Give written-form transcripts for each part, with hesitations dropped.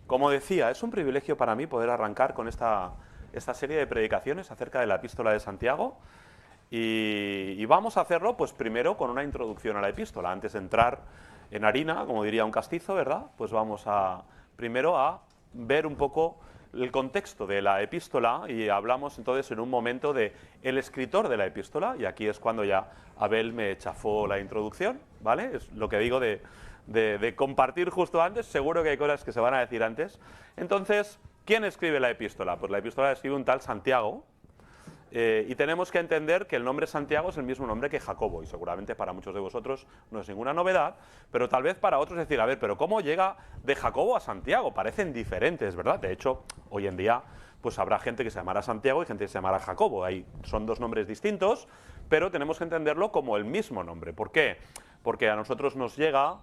como decía, es un privilegio para mí poder arrancar con esta serie de predicaciones acerca de la epístola de Santiago. Y vamos a hacerlo, pues primero con una introducción a la epístola. Antes de entrar en harina, como diría un castizo, ¿verdad? Pues vamos primero a ver un poco el contexto de la epístola y hablamos entonces en un momento de el escritor de la epístola, y aquí es cuando ya Abel me chafó la introducción, ¿vale? Es lo que digo de compartir justo antes, seguro que hay cosas que se van a decir antes. Entonces, ¿quién escribe la epístola? Pues la epístola la escribe un tal Santiago, y tenemos que entender que el nombre Santiago es el mismo nombre que Jacobo, y seguramente para muchos de vosotros no es ninguna novedad, pero tal vez para otros decir, a ver, pero ¿cómo llega de Jacobo a Santiago? Parecen diferentes, ¿verdad? De hecho, hoy en día pues habrá gente que se llamará Santiago y gente que se llamará Jacobo. Ahí son dos nombres distintos, pero tenemos que entenderlo como el mismo nombre. ¿Por qué? Porque a nosotros nos llega,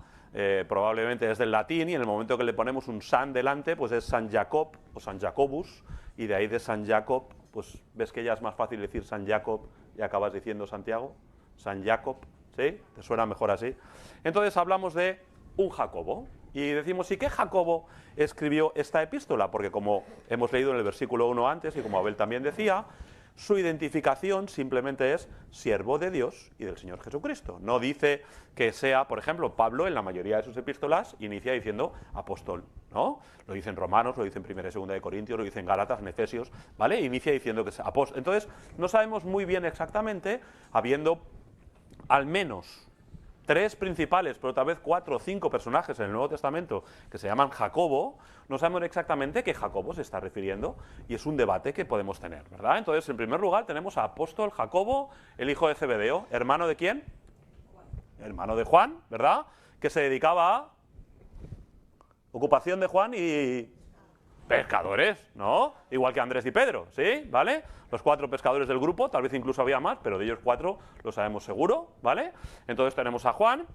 probablemente desde el latín, y en el momento que le ponemos un San delante, pues es San Jacob o San Jacobus, y de ahí de San Jacob, pues ves que ya es más fácil decir San Jacob y acabas diciendo Santiago, San Jacob, ¿sí? ¿Te suena mejor así? Entonces hablamos de un Jacobo y decimos, ¿y qué Jacobo escribió esta epístola? Porque como hemos leído en el versículo 1 antes y como Abel también decía, su identificación simplemente es siervo de Dios y del Señor Jesucristo. No dice que sea, por ejemplo, Pablo en la mayoría de sus epístolas inicia diciendo apóstol, ¿no? Lo dice en Romanos, lo dice en 1 y 2 de Corintios, lo dice en Gálatas, en Efesios, ¿vale? Inicia diciendo que es apóstol. Entonces, no sabemos muy bien exactamente, habiendo al menos 3 principales, pero tal vez 4 o 5 personajes en el Nuevo Testamento que se llaman Jacobo, no sabemos exactamente qué Jacobo se está refiriendo, y es un debate que podemos tener, ¿verdad? Entonces, en primer lugar, tenemos a apóstol Jacobo, el hijo de Zebedeo, ¿hermano de quién? Juan. Hermano de Juan, ¿verdad? Que se dedicaba a ocupación de Juan y pescadores, ¿no? Igual que Andrés y Pedro, ¿sí? ¿Vale? Los 4 pescadores del grupo, tal vez incluso había más, pero de ellos 4 lo sabemos seguro, ¿vale? Entonces tenemos a Juan,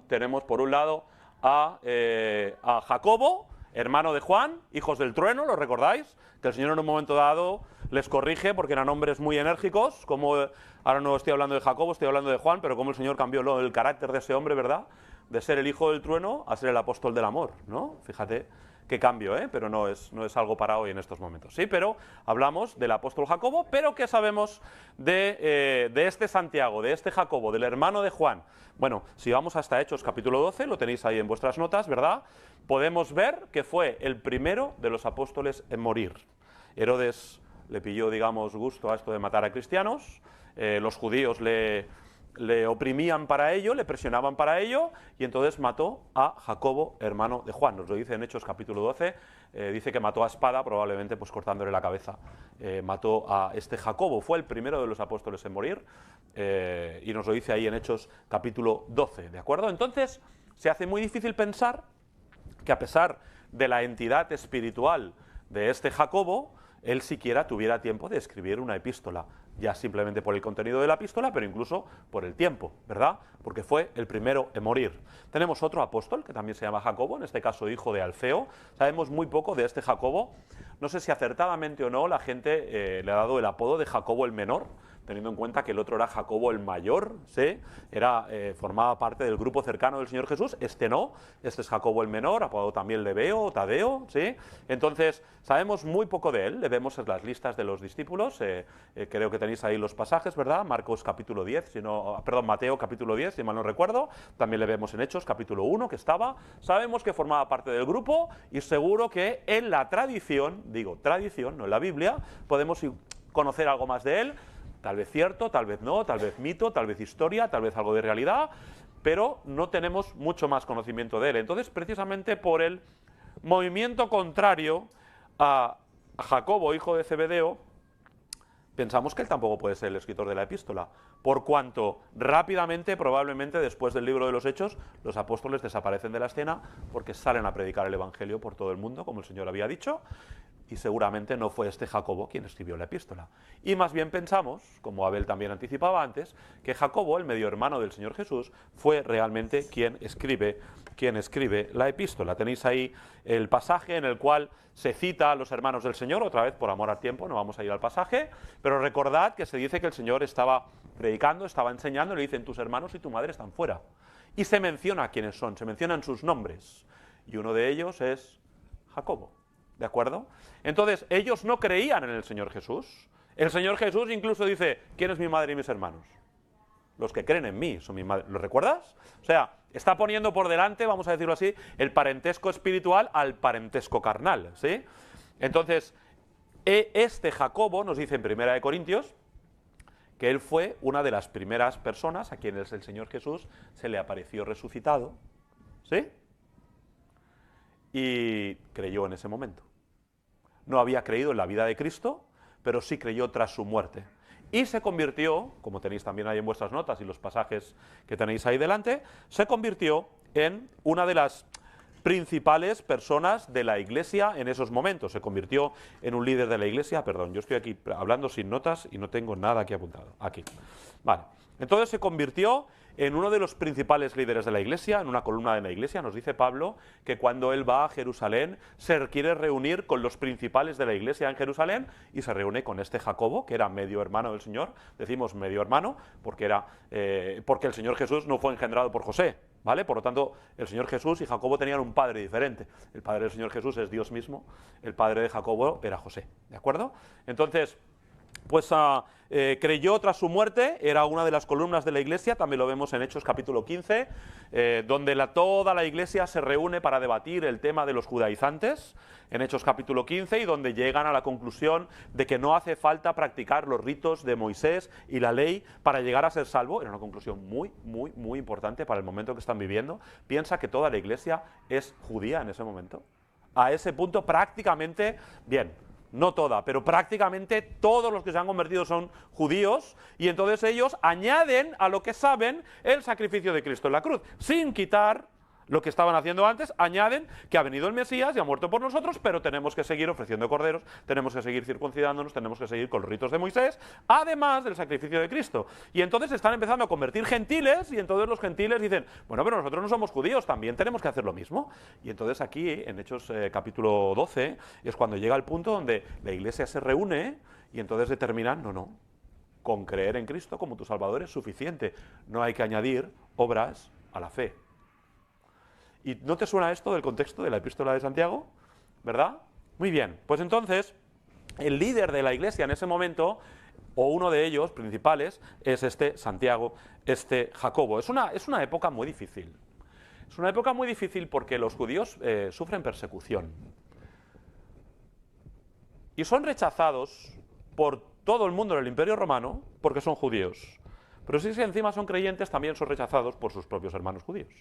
tenemos por un lado a Jacobo, hermano de Juan, hijos del trueno, ¿lo recordáis? Que el Señor en un momento dado les corrige porque eran hombres muy enérgicos, como ahora no estoy hablando de Jacobo, estoy hablando de Juan, pero como el Señor cambió el carácter de ese hombre, ¿verdad? De ser el hijo del trueno a ser el apóstol del amor, ¿no? Fíjate qué cambio, ¿eh? Pero no es algo para hoy en estos momentos. Sí, pero hablamos del apóstol Jacobo, pero ¿qué sabemos de este Santiago, de este Jacobo, del hermano de Juan? Bueno, si vamos hasta Hechos capítulo 12, lo tenéis ahí en vuestras notas, ¿verdad? Podemos ver que fue el primero de los apóstoles en morir. Herodes le pilló, digamos, gusto a esto de matar a cristianos, los judíos le oprimían para ello, le presionaban para ello, y entonces mató a Jacobo, hermano de Juan. Nos lo dice en Hechos capítulo 12, dice que mató a espada, probablemente pues cortándole la cabeza. Mató a este Jacobo, fue el primero de los apóstoles en morir, y nos lo dice ahí en Hechos capítulo 12, ¿de acuerdo? Entonces se hace muy difícil pensar que a pesar de la entidad espiritual de este Jacobo, él siquiera tuviera tiempo de escribir una epístola, ya simplemente por el contenido de la epístola, pero incluso por el tiempo, ¿verdad? Porque fue el primero en morir. Tenemos otro apóstol, que también se llama Jacobo, en este caso hijo de Alfeo. Sabemos muy poco de este Jacobo. No sé si acertadamente o no la gente le ha dado el apodo de Jacobo el menor, teniendo en cuenta que el otro era Jacobo el mayor, ¿sí? Formaba parte del grupo cercano del Señor Jesús, este no, este es Jacobo el menor, apodado también Lebeo o Tadeo, ¿sí? Entonces, sabemos muy poco de él, le vemos en las listas de los discípulos, creo que tenéis ahí los pasajes, ¿verdad? Marcos capítulo 10, Mateo capítulo 10, si mal no recuerdo, también le vemos en Hechos capítulo 1, que estaba, sabemos que formaba parte del grupo, y seguro que en la tradición, digo tradición, no en la Biblia, podemos conocer algo más de él. Tal vez cierto, tal vez no, tal vez mito, tal vez historia, tal vez algo de realidad, pero no tenemos mucho más conocimiento de él. Entonces, precisamente por el movimiento contrario a Jacobo, hijo de Zebedeo, pensamos que él tampoco puede ser el escritor de la epístola, por cuanto rápidamente, probablemente después del libro de los Hechos, los apóstoles desaparecen de la escena porque salen a predicar el Evangelio por todo el mundo, como el Señor había dicho, y seguramente no fue este Jacobo quien escribió la epístola. Y más bien pensamos, como Abel también anticipaba antes, que Jacobo, el medio hermano del Señor Jesús, fue realmente quien escribe la epístola. Tenéis ahí el pasaje en el cual se cita a los hermanos del Señor, otra vez por amor al tiempo, no vamos a ir al pasaje, pero recordad que se dice que el Señor estaba predicando, estaba enseñando, y le dicen, tus hermanos y tu madre están fuera. y se menciona quiénes son, se mencionan sus nombres. Y uno de ellos es Jacobo, ¿de acuerdo? Entonces, ellos no creían en el Señor Jesús. El Señor Jesús incluso dice, ¿quién es mi madre y mis hermanos? Los que creen en mí son mi madre. ¿Lo recuerdas? O sea, está poniendo por delante, vamos a decirlo así, el parentesco espiritual al parentesco carnal, ¿sí? Entonces, este Jacobo nos dice en 1 Corintios que él fue una de las primeras personas a quienes el Señor Jesús se le apareció resucitado, ¿sí? Y creyó en ese momento. No había creído en la vida de Cristo, pero sí creyó tras su muerte. Y se convirtió, como tenéis también ahí en vuestras notas y los pasajes que tenéis ahí delante, se convirtió en una de las principales personas de la iglesia en esos momentos. Se convirtió en un líder de la iglesia. Perdón, yo estoy aquí hablando sin notas y no tengo nada aquí apuntado. Aquí. Vale. Entonces se convirtió en uno de los principales líderes de la iglesia, en una columna de la iglesia. Nos dice Pablo que cuando él va a Jerusalén se quiere reunir con los principales de la iglesia en Jerusalén y se reúne con este Jacobo, que era medio hermano del Señor. Decimos medio hermano porque el Señor Jesús no fue engendrado por José, ¿vale? Por lo tanto, el Señor Jesús y Jacobo tenían un padre diferente. El padre del Señor Jesús es Dios mismo, el padre de Jacobo era José, ¿de acuerdo? Entonces, pues creyó tras su muerte, era una de las columnas de la iglesia, también lo vemos en Hechos capítulo 15, donde toda la iglesia se reúne para debatir el tema de los judaizantes, en Hechos capítulo 15, y donde llegan a la conclusión de que no hace falta practicar los ritos de Moisés y la ley para llegar a ser salvo. Era una conclusión muy, muy, muy importante para el momento que están viviendo. Piensa que toda la iglesia es judía en ese momento. A ese punto prácticamente, bien, no toda, pero prácticamente todos los que se han convertido son judíos, y entonces ellos añaden a lo que saben el sacrificio de Cristo en la cruz, sin quitar lo que estaban haciendo antes. Añaden que ha venido el Mesías y ha muerto por nosotros, pero tenemos que seguir ofreciendo corderos, tenemos que seguir circuncidándonos, tenemos que seguir con los ritos de Moisés, además del sacrificio de Cristo. Y entonces están empezando a convertir gentiles, y entonces los gentiles dicen, bueno, pero nosotros no somos judíos, también tenemos que hacer lo mismo. Y entonces aquí, en Hechos capítulo 12, es cuando llega el punto donde la iglesia se reúne y entonces determinan, no, con creer en Cristo como tu Salvador es suficiente, no hay que añadir obras a la fe. ¿Y no te suena esto del contexto de la epístola de Santiago? ¿Verdad? Muy bien, pues entonces el líder de la iglesia en ese momento, o uno de ellos principales, es este Santiago, este Jacobo. Es una época muy difícil. Es una época muy difícil porque los judíos sufren persecución. Y son rechazados por todo el mundo en el Imperio Romano porque son judíos. Pero si encima son creyentes, también son rechazados por sus propios hermanos judíos.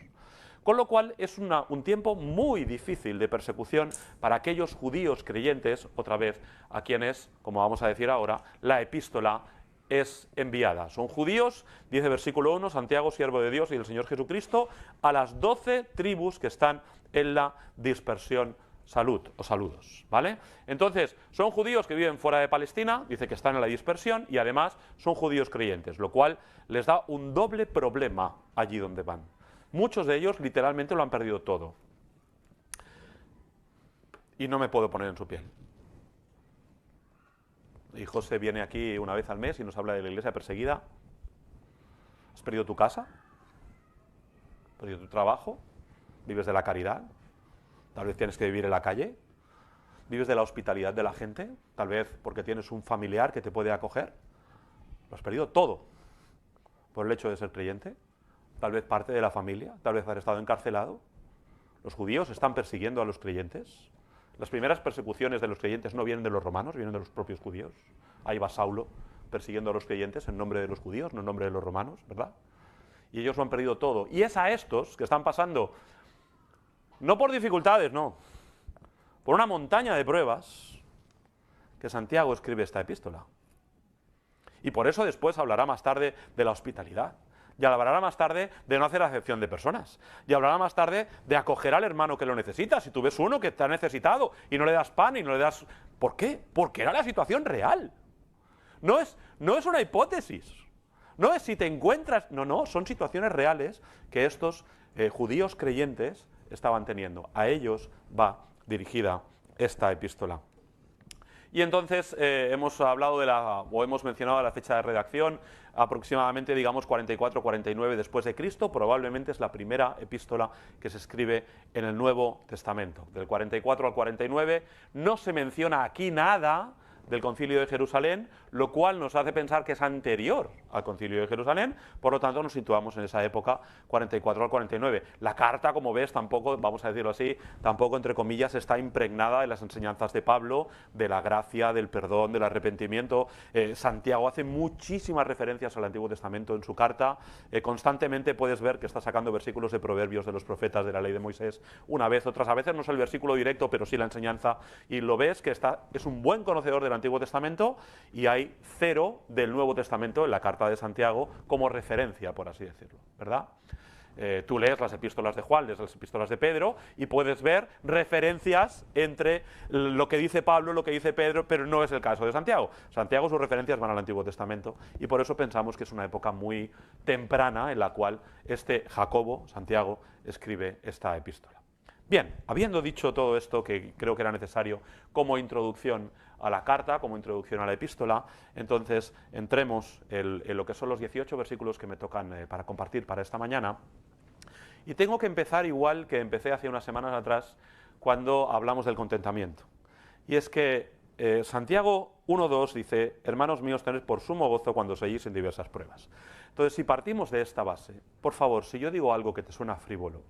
Con lo cual es un tiempo muy difícil de persecución para aquellos judíos creyentes, otra vez, a quienes, como vamos a decir ahora, la epístola es enviada. Son judíos, dice versículo 1, Santiago, siervo de Dios y del Señor Jesucristo, a las 12 tribus que están en la dispersión. Salud o saludos, ¿vale? Entonces, son judíos que viven fuera de Palestina, dice que están en la dispersión, y además son judíos creyentes, lo cual les da un doble problema allí donde van. Muchos de ellos literalmente lo han perdido todo. Y no me puedo poner en su piel. Y José viene aquí una vez al mes y nos habla de la iglesia perseguida. ¿Has perdido tu casa? ¿Has perdido tu trabajo? ¿Vives de la caridad? Tal vez tienes que vivir en la calle. ¿Vives de la hospitalidad de la gente? Tal vez porque tienes un familiar que te puede acoger. Lo has perdido todo por el hecho de ser creyente. Tal vez parte de la familia, tal vez has estado encarcelado. Los judíos están persiguiendo a los creyentes. Las primeras persecuciones de los creyentes no vienen de los romanos, vienen de los propios judíos. Ahí va Saulo persiguiendo a los creyentes en nombre de los judíos, no en nombre de los romanos, ¿verdad? Y ellos lo han perdido todo. Y es a estos que están pasando, no por dificultades, no, por una montaña de pruebas, que Santiago escribe esta epístola. Y por eso después hablará más tarde de la hospitalidad. Y hablará más tarde de no hacer acepción de personas. Y hablará más tarde de acoger al hermano que lo necesita. Si tú ves uno que está necesitado y no le das pan y no le das... ¿Por qué? Porque era la situación real. No es una hipótesis. No es si te encuentras... No, son situaciones reales que estos judíos creyentes estaban teniendo. A ellos va dirigida esta epístola. Y entonces hemos hablado o hemos mencionado la fecha de redacción, aproximadamente, digamos, 44-49 después de Cristo, probablemente es la primera epístola que se escribe en el Nuevo Testamento. Del 44 al 49 no se menciona aquí nada del Concilio de Jerusalén, lo cual nos hace pensar que es anterior al Concilio de Jerusalén, por lo tanto nos situamos en esa época 44 al 49. La carta, como ves, tampoco, vamos a decirlo así, tampoco entre comillas está impregnada de las enseñanzas de Pablo, de la gracia, del perdón, del arrepentimiento. Santiago hace muchísimas referencias al Antiguo Testamento en su carta, constantemente puedes ver que está sacando versículos de proverbios de los profetas de la ley de Moisés, una vez, otras a veces no es el versículo directo, pero sí la enseñanza, y lo ves que es un buen conocedor del Antiguo Testamento, y hay cero del Nuevo Testamento en la carta de Santiago como referencia, por así decirlo, ¿verdad? Tú lees las epístolas de Juan, lees las epístolas de Pedro y puedes ver referencias entre lo que dice Pablo, lo que dice Pedro, pero no es el caso de Santiago. Santiago, sus referencias van al Antiguo Testamento y por eso pensamos que es una época muy temprana en la cual Jacobo, Santiago, escribe esta epístola. Bien, habiendo dicho todo esto, que creo que era necesario como introducción a la carta, como introducción a la epístola, entonces entremos en lo que son los 18 versículos que me tocan para compartir para esta mañana. Y tengo que empezar igual que empecé hace unas semanas atrás, cuando hablamos del contentamiento. Y es que Santiago 1.2 dice: hermanos míos, tened por sumo gozo cuando os halléis en diversas pruebas. Entonces, si partimos de esta base, por favor, si yo digo algo que te suena frívolo,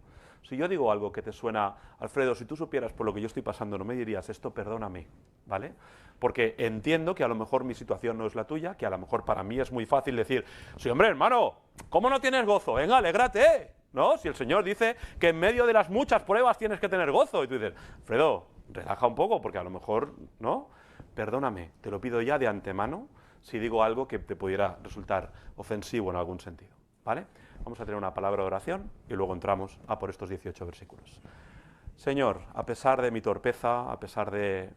si yo digo algo que te suena, Alfredo, si tú supieras por lo que yo estoy pasando, no me dirías esto, perdóname, ¿vale? Porque entiendo que a lo mejor mi situación no es la tuya, que a lo mejor para mí es muy fácil decir, sí, hombre, hermano, ¿cómo no tienes gozo? Venga, alégrate, ¿no? Si el Señor dice que en medio de las muchas pruebas tienes que tener gozo, y tú dices, Alfredo, relaja un poco, porque a lo mejor, ¿no? Perdóname, te lo pido ya de antemano, si digo algo que te pudiera resultar ofensivo en algún sentido, ¿vale? Vamos a tener una palabra de oración y luego entramos a por estos 18 versículos. Señor, a pesar de mi torpeza, a pesar de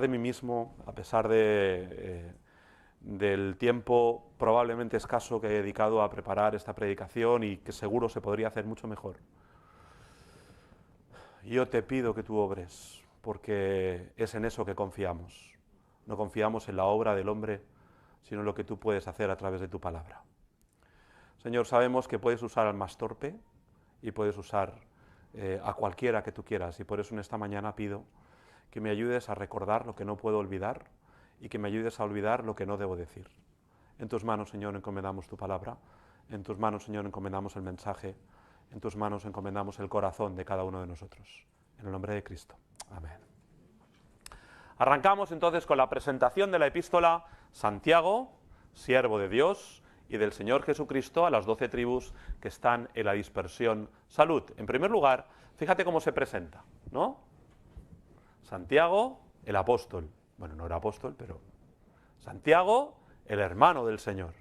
mí mismo, a pesar del tiempo probablemente escaso que he dedicado a preparar esta predicación y que seguro se podría hacer mucho mejor, yo te pido que tú obres, porque es en eso que confiamos. No confiamos en la obra del hombre, sino en lo que tú puedes hacer a través de tu palabra. Señor, sabemos que puedes usar al más torpe y puedes usar a cualquiera que tú quieras, y por eso en esta mañana pido que me ayudes a recordar lo que no puedo olvidar y que me ayudes a olvidar lo que no debo decir. En tus manos, Señor, encomendamos tu palabra, en tus manos, Señor, encomendamos el mensaje, en tus manos encomendamos el corazón de cada uno de nosotros. En el nombre de Cristo. Amén. Arrancamos entonces con la presentación de la epístola Santiago, siervo de Dios y del Señor Jesucristo, a las 12 tribus que están en la dispersión. Salud. En primer lugar, fíjate cómo se presenta, ¿no? Santiago, el apóstol. Bueno, no era apóstol, pero Santiago, el hermano del Señor.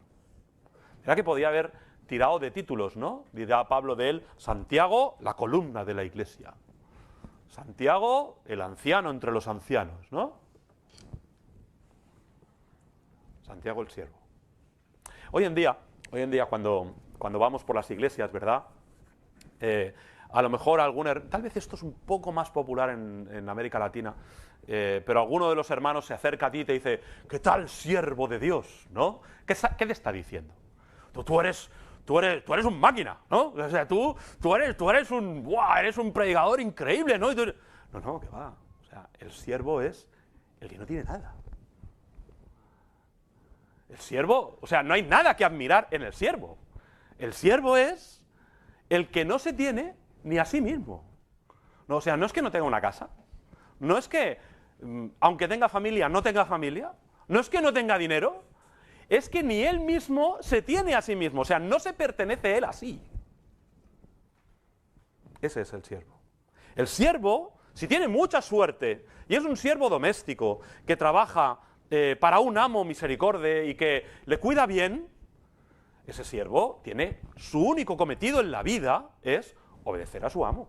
Mira que podía haber tirado de títulos, ¿no? Dirá Pablo de él, Santiago, la columna de la iglesia. Santiago, el anciano entre los ancianos, ¿no? Santiago, el siervo. Hoy en día cuando vamos por las iglesias, ¿verdad? A lo mejor tal vez esto es un poco más popular en América Latina, pero alguno de los hermanos se acerca a ti y te dice, ¿qué tal, siervo de Dios? ¿No? ¿Qué te está diciendo? Tú eres un máquina, ¿no? O sea, tú eres un predicador increíble, ¿no? No, que va. O sea, el siervo es el que no tiene nada. El siervo, o sea, no hay nada que admirar en el siervo. El siervo es el que no se tiene ni a sí mismo. No, o sea, no es que no tenga una casa, no es que, aunque tenga familia, no tenga familia, no es que no tenga dinero, es que ni él mismo se tiene a sí mismo, o sea, no se pertenece él a sí. Ese es el siervo. El siervo, si tiene mucha suerte, y es un siervo doméstico, que trabaja para un amo misericorde y que le cuida bien, ese siervo tiene su único cometido en la vida es obedecer a su amo.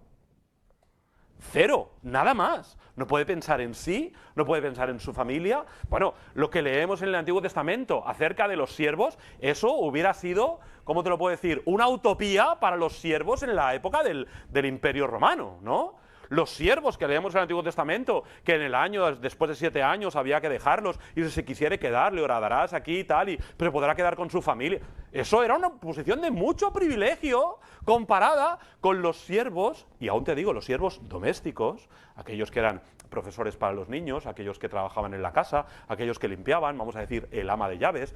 Cero, nada más. No puede pensar en sí, no puede pensar en su familia. Bueno, lo que leemos en el Antiguo Testamento acerca de los siervos, eso hubiera sido, ¿cómo te lo puedo decir?, una utopía para los siervos en la época del Imperio Romano, ¿no? Los siervos que leemos en el Antiguo Testamento, que en el año, después de 7 años, había que dejarlos, y si se quisiere quedar, le horadarás aquí y tal, pero podrá quedar con su familia. Eso era una posición de mucho privilegio comparada con los siervos, y aún te digo, los siervos domésticos, aquellos que eran profesores para los niños, aquellos que trabajaban en la casa, aquellos que limpiaban, vamos a decir, el ama de llaves,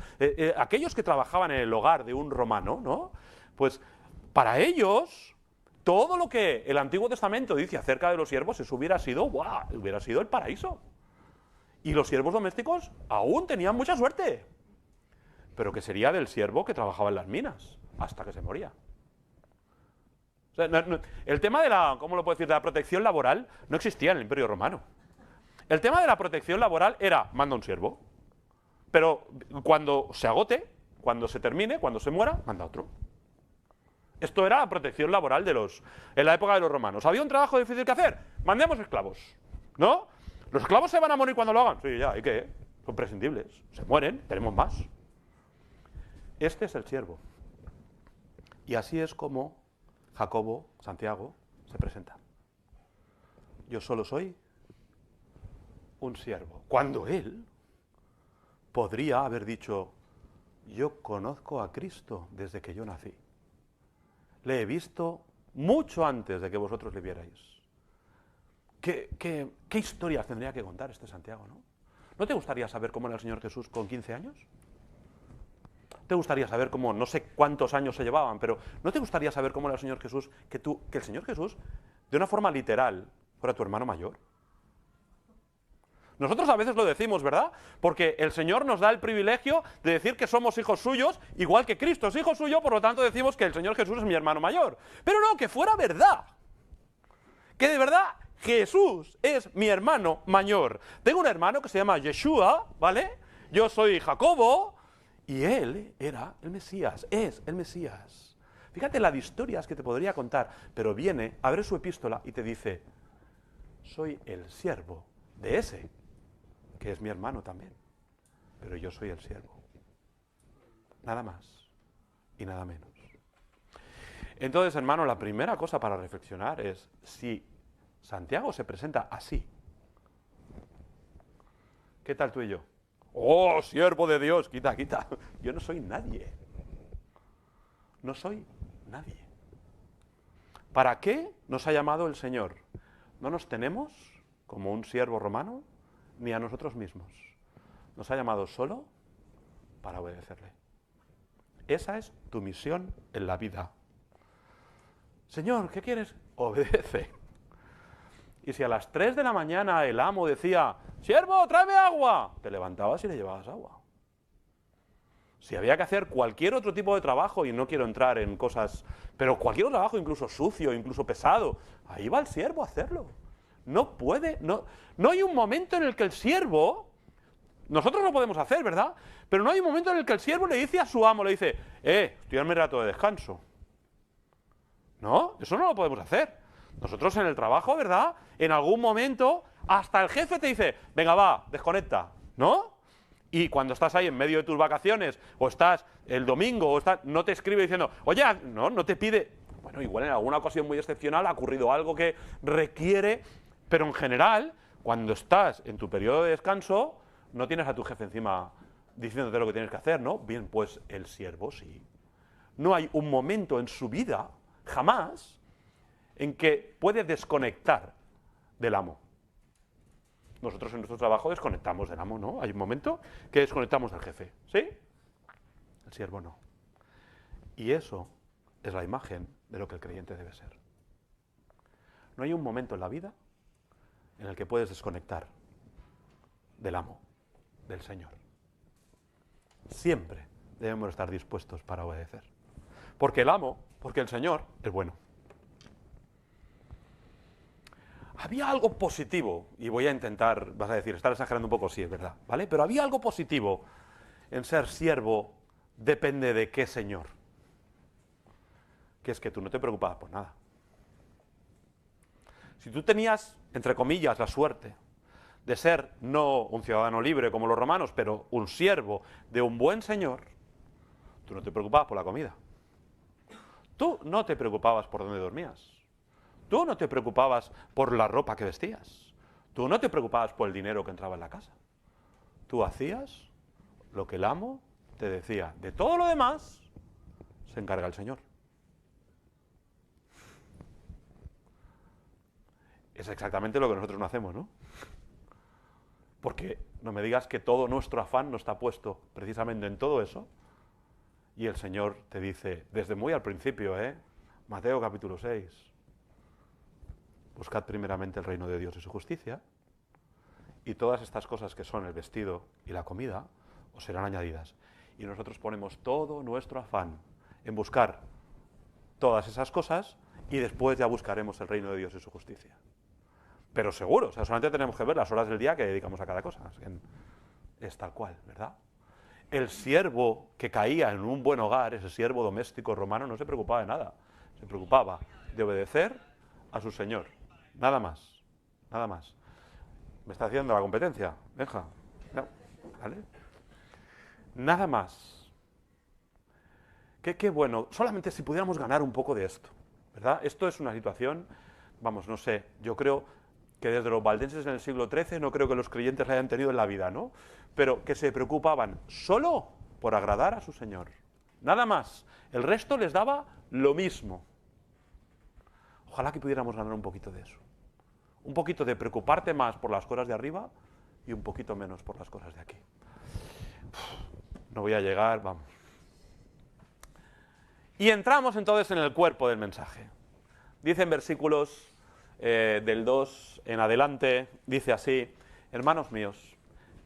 aquellos que trabajaban en el hogar de un romano, ¿no? Pues para ellos, todo lo que el Antiguo Testamento dice acerca de los siervos, eso hubiera sido, ¡guau!, hubiera sido el paraíso. Y los siervos domésticos aún tenían mucha suerte. Pero ¿qué sería del siervo que trabajaba en las minas hasta que se moría? O sea, el tema de la, ¿cómo lo puedo decir?, de la protección laboral no existía en el Imperio Romano. El tema de la protección laboral era, manda un siervo, pero cuando se agote, cuando se termine, cuando se muera, manda otro. Esto era la protección laboral en la época de los romanos. ¿Había un trabajo difícil que hacer? Mandemos esclavos, ¿no? ¿Los esclavos se van a morir cuando lo hagan? Sí, ya, ¿y qué? Son prescindibles, se mueren, tenemos más. Este es el siervo. Y así es como Jacobo, Santiago, se presenta. Yo solo soy un siervo. Cuando él podría haber dicho, yo conozco a Cristo desde que yo nací. Le he visto mucho antes de que vosotros le vierais. ¿Qué historias tendría que contar este Santiago, no? ¿No te gustaría saber cómo era el Señor Jesús con 15 años? ¿Te gustaría saber cómo, no sé cuántos años se llevaban, pero ¿no te gustaría saber cómo era el Señor Jesús, que el Señor Jesús, de una forma literal, fuera tu hermano mayor? Nosotros a veces lo decimos, ¿verdad? Porque el Señor nos da el privilegio de decir que somos hijos suyos, igual que Cristo es hijo suyo, por lo tanto decimos que el Señor Jesús es mi hermano mayor. Pero no, que fuera verdad. Que de verdad Jesús es mi hermano mayor. Tengo un hermano que se llama Yeshua, ¿vale? Yo soy Jacobo, y él era el Mesías, es el Mesías. Fíjate la de historias que te podría contar, pero viene, abre su epístola y te dice, soy el siervo de ese, que es mi hermano también, pero yo soy el siervo. Nada más y nada menos. Entonces, hermano, la primera cosa para reflexionar es, si Santiago se presenta así, ¿qué tal tú y yo? ¡Oh, siervo de Dios! Quita, quita. Yo no soy nadie. No soy nadie. ¿Para qué nos ha llamado el Señor? No nos tenemos como un siervo romano ni a nosotros mismos. Nos ha llamado solo para obedecerle. Esa es tu misión en la vida. Señor, ¿qué quieres? Obedece. Y si a las 3 de la mañana el amo decía, siervo, tráeme agua, te levantabas y le llevabas agua. Si había que hacer cualquier otro tipo de trabajo, y no quiero entrar en cosas, pero cualquier otro trabajo, incluso sucio, incluso pesado, ahí va el siervo a hacerlo. No puede, no hay un momento en el que el siervo, nosotros lo podemos hacer, ¿verdad? Pero no hay un momento en el que el siervo le dice a su amo, le dice, estoy en mi rato de descanso. No, eso no lo podemos hacer. Nosotros en el trabajo, ¿verdad? En algún momento, hasta el jefe te dice, venga, va, desconecta, ¿no? Y cuando estás ahí en medio de tus vacaciones, o estás el domingo, no te escribe diciendo, oye, no te pide. Bueno, igual en alguna ocasión muy excepcional ha ocurrido algo que requiere, pero en general, cuando estás en tu periodo de descanso, no tienes a tu jefe encima diciéndote lo que tienes que hacer, ¿no? Bien, pues el siervo sí. No hay un momento en su vida, jamás, en que puede desconectar del amo. Nosotros en nuestro trabajo desconectamos del amo, ¿no? Hay un momento que desconectamos del jefe, ¿sí? El siervo no. Y eso es la imagen de lo que el creyente debe ser. No hay un momento en la vida en el que puedes desconectar del amo, del Señor. Siempre debemos estar dispuestos para obedecer. Porque el amo, porque el Señor es bueno. Había algo positivo, y voy a intentar, vas a decir, estar exagerando un poco, sí, es verdad, ¿vale? Pero había algo positivo en ser siervo, depende de qué Señor. Que es que tú no te preocupabas por nada. Si tú tenías, entre comillas, la suerte de ser no un ciudadano libre como los romanos, pero un siervo de un buen Señor, tú no te preocupabas por la comida. Tú no te preocupabas por dónde dormías. Tú no te preocupabas por la ropa que vestías. Tú no te preocupabas por el dinero que entraba en la casa. Tú hacías lo que el amo te decía. De todo lo demás se encarga el Señor. Es exactamente lo que nosotros no hacemos, ¿no? Porque no me digas que todo nuestro afán no está puesto precisamente en todo eso. Y el Señor te dice, desde muy al principio, Mateo capítulo 6, buscad primeramente el reino de Dios y su justicia, y todas estas cosas que son el vestido y la comida os serán añadidas. Y nosotros ponemos todo nuestro afán en buscar todas esas cosas y después ya buscaremos el reino de Dios y su justicia. Pero seguro, o sea, solamente tenemos que ver las horas del día que dedicamos a cada cosa. Es tal cual, ¿verdad? El siervo que caía en un buen hogar, ese siervo doméstico romano, no se preocupaba de nada. Se preocupaba de obedecer a su señor. Nada más. Nada más. ¿Me está haciendo la competencia? Deja. No. ¿Vale? Nada más. Qué bueno. Solamente si pudiéramos ganar un poco de esto, ¿verdad? Esto es una situación, vamos, no sé, yo creo que desde los valdenses en el siglo XIII no creo que los creyentes la hayan tenido en la vida, ¿no? Pero que se preocupaban solo por agradar a su Señor. Nada más. El resto les daba lo mismo. Ojalá que pudiéramos ganar un poquito de eso. Un poquito de preocuparte más por las cosas de arriba y un poquito menos por las cosas de aquí. No voy a llegar, vamos. Y entramos entonces en el cuerpo del mensaje. Dice en versículos del 2 en adelante, dice así: hermanos míos,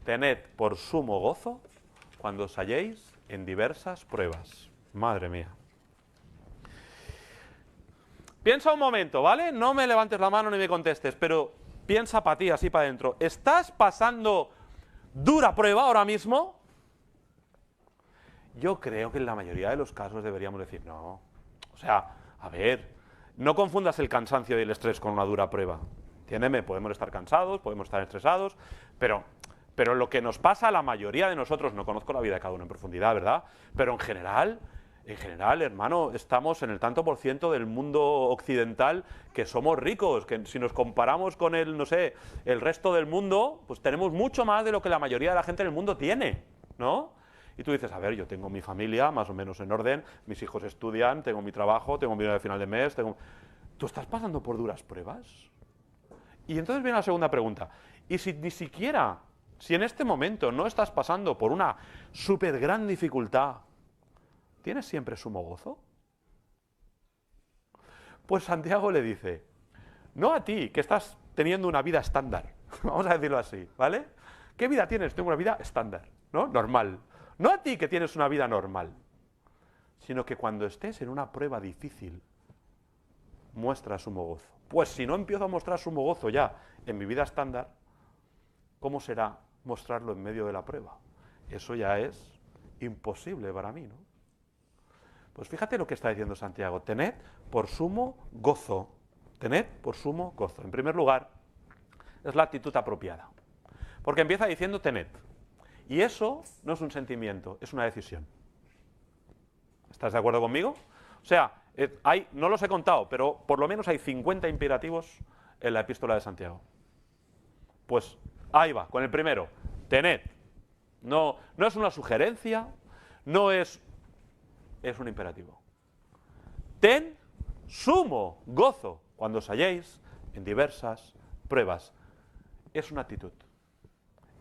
tened por sumo gozo cuando os halléis en diversas pruebas. Madre mía. Piensa un momento, ¿vale? No me levantes la mano ni me contestes, pero piensa para ti, así para adentro. ¿Estás pasando dura prueba ahora mismo? Yo creo que en la mayoría de los casos deberíamos decir, no. O sea, a ver, no confundas el cansancio y el estrés con una dura prueba. Entiéndeme, podemos estar cansados, podemos estar estresados, pero lo que nos pasa a la mayoría de nosotros, no conozco la vida de cada uno en profundidad, ¿verdad? Pero en general, hermano, estamos en el tanto por ciento del mundo occidental que somos ricos, que si nos comparamos con el, no sé, el resto del mundo, pues tenemos mucho más de lo que la mayoría de la gente en el mundo tiene, ¿no? Y tú dices, a ver, yo tengo mi familia más o menos en orden, mis hijos estudian, tengo mi trabajo, tengo mi dinero de final de mes, ¿Tú estás pasando por duras pruebas? Y entonces viene la segunda pregunta. ¿Y si ni siquiera, si en este momento no estás pasando por una súper gran dificultad, ¿tienes siempre sumo gozo? Pues Santiago le dice, no a ti, que estás teniendo una vida estándar, vamos a decirlo así, ¿vale? ¿Qué vida tienes? Tengo una vida estándar, ¿no? Normal. No a ti que tienes una vida normal, sino que cuando estés en una prueba difícil, muestra sumo gozo. Pues si no empiezo a mostrar sumo gozo ya en mi vida estándar, ¿cómo será mostrarlo en medio de la prueba? Eso ya es imposible para mí, ¿no? Pues fíjate lo que está diciendo Santiago, tened por sumo gozo. Tened por sumo gozo. En primer lugar, es la actitud apropiada. Porque empieza diciendo tened. Y eso no es un sentimiento, es una decisión. ¿Estás de acuerdo conmigo? O sea, no los he contado, pero por lo menos hay 50 imperativos en la epístola de Santiago. Pues ahí va, con el primero, tened. No es una sugerencia, es un imperativo. Ten sumo gozo cuando os halléis en diversas pruebas. Es una actitud.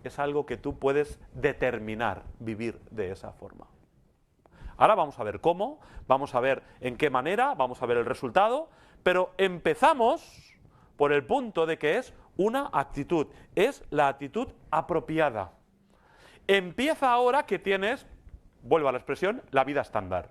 Es algo que tú puedes determinar vivir de esa forma. Ahora vamos a ver cómo, vamos a ver en qué manera, vamos a ver el resultado, pero empezamos por el punto de que es una actitud, es la actitud apropiada. Empieza ahora que tienes, vuelvo a la expresión, la vida estándar.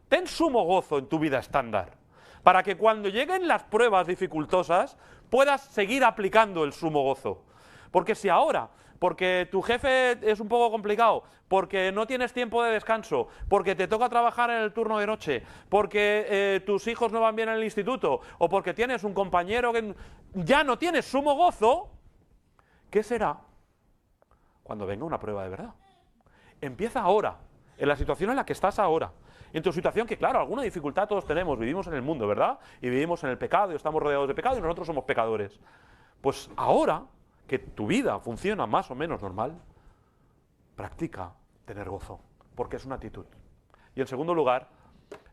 Ten sumo gozo en tu vida estándar, para que cuando lleguen las pruebas dificultosas puedas seguir aplicando el sumo gozo. Porque si ahora, porque tu jefe es un poco complicado, porque no tienes tiempo de descanso, porque te toca trabajar en el turno de noche, porque tus hijos no van bien en el instituto, o porque tienes un compañero que ya no tienes sumo gozo, ¿qué será cuando venga una prueba de verdad? Empieza ahora. en la situación en la que estás ahora. En tu situación que, claro, alguna dificultad todos tenemos, vivimos en el mundo, ¿verdad? Y vivimos en el pecado y estamos rodeados de pecado y nosotros somos pecadores. Pues ahora que tu vida funciona más o menos normal, practica tener gozo, porque es una actitud. Y en segundo lugar,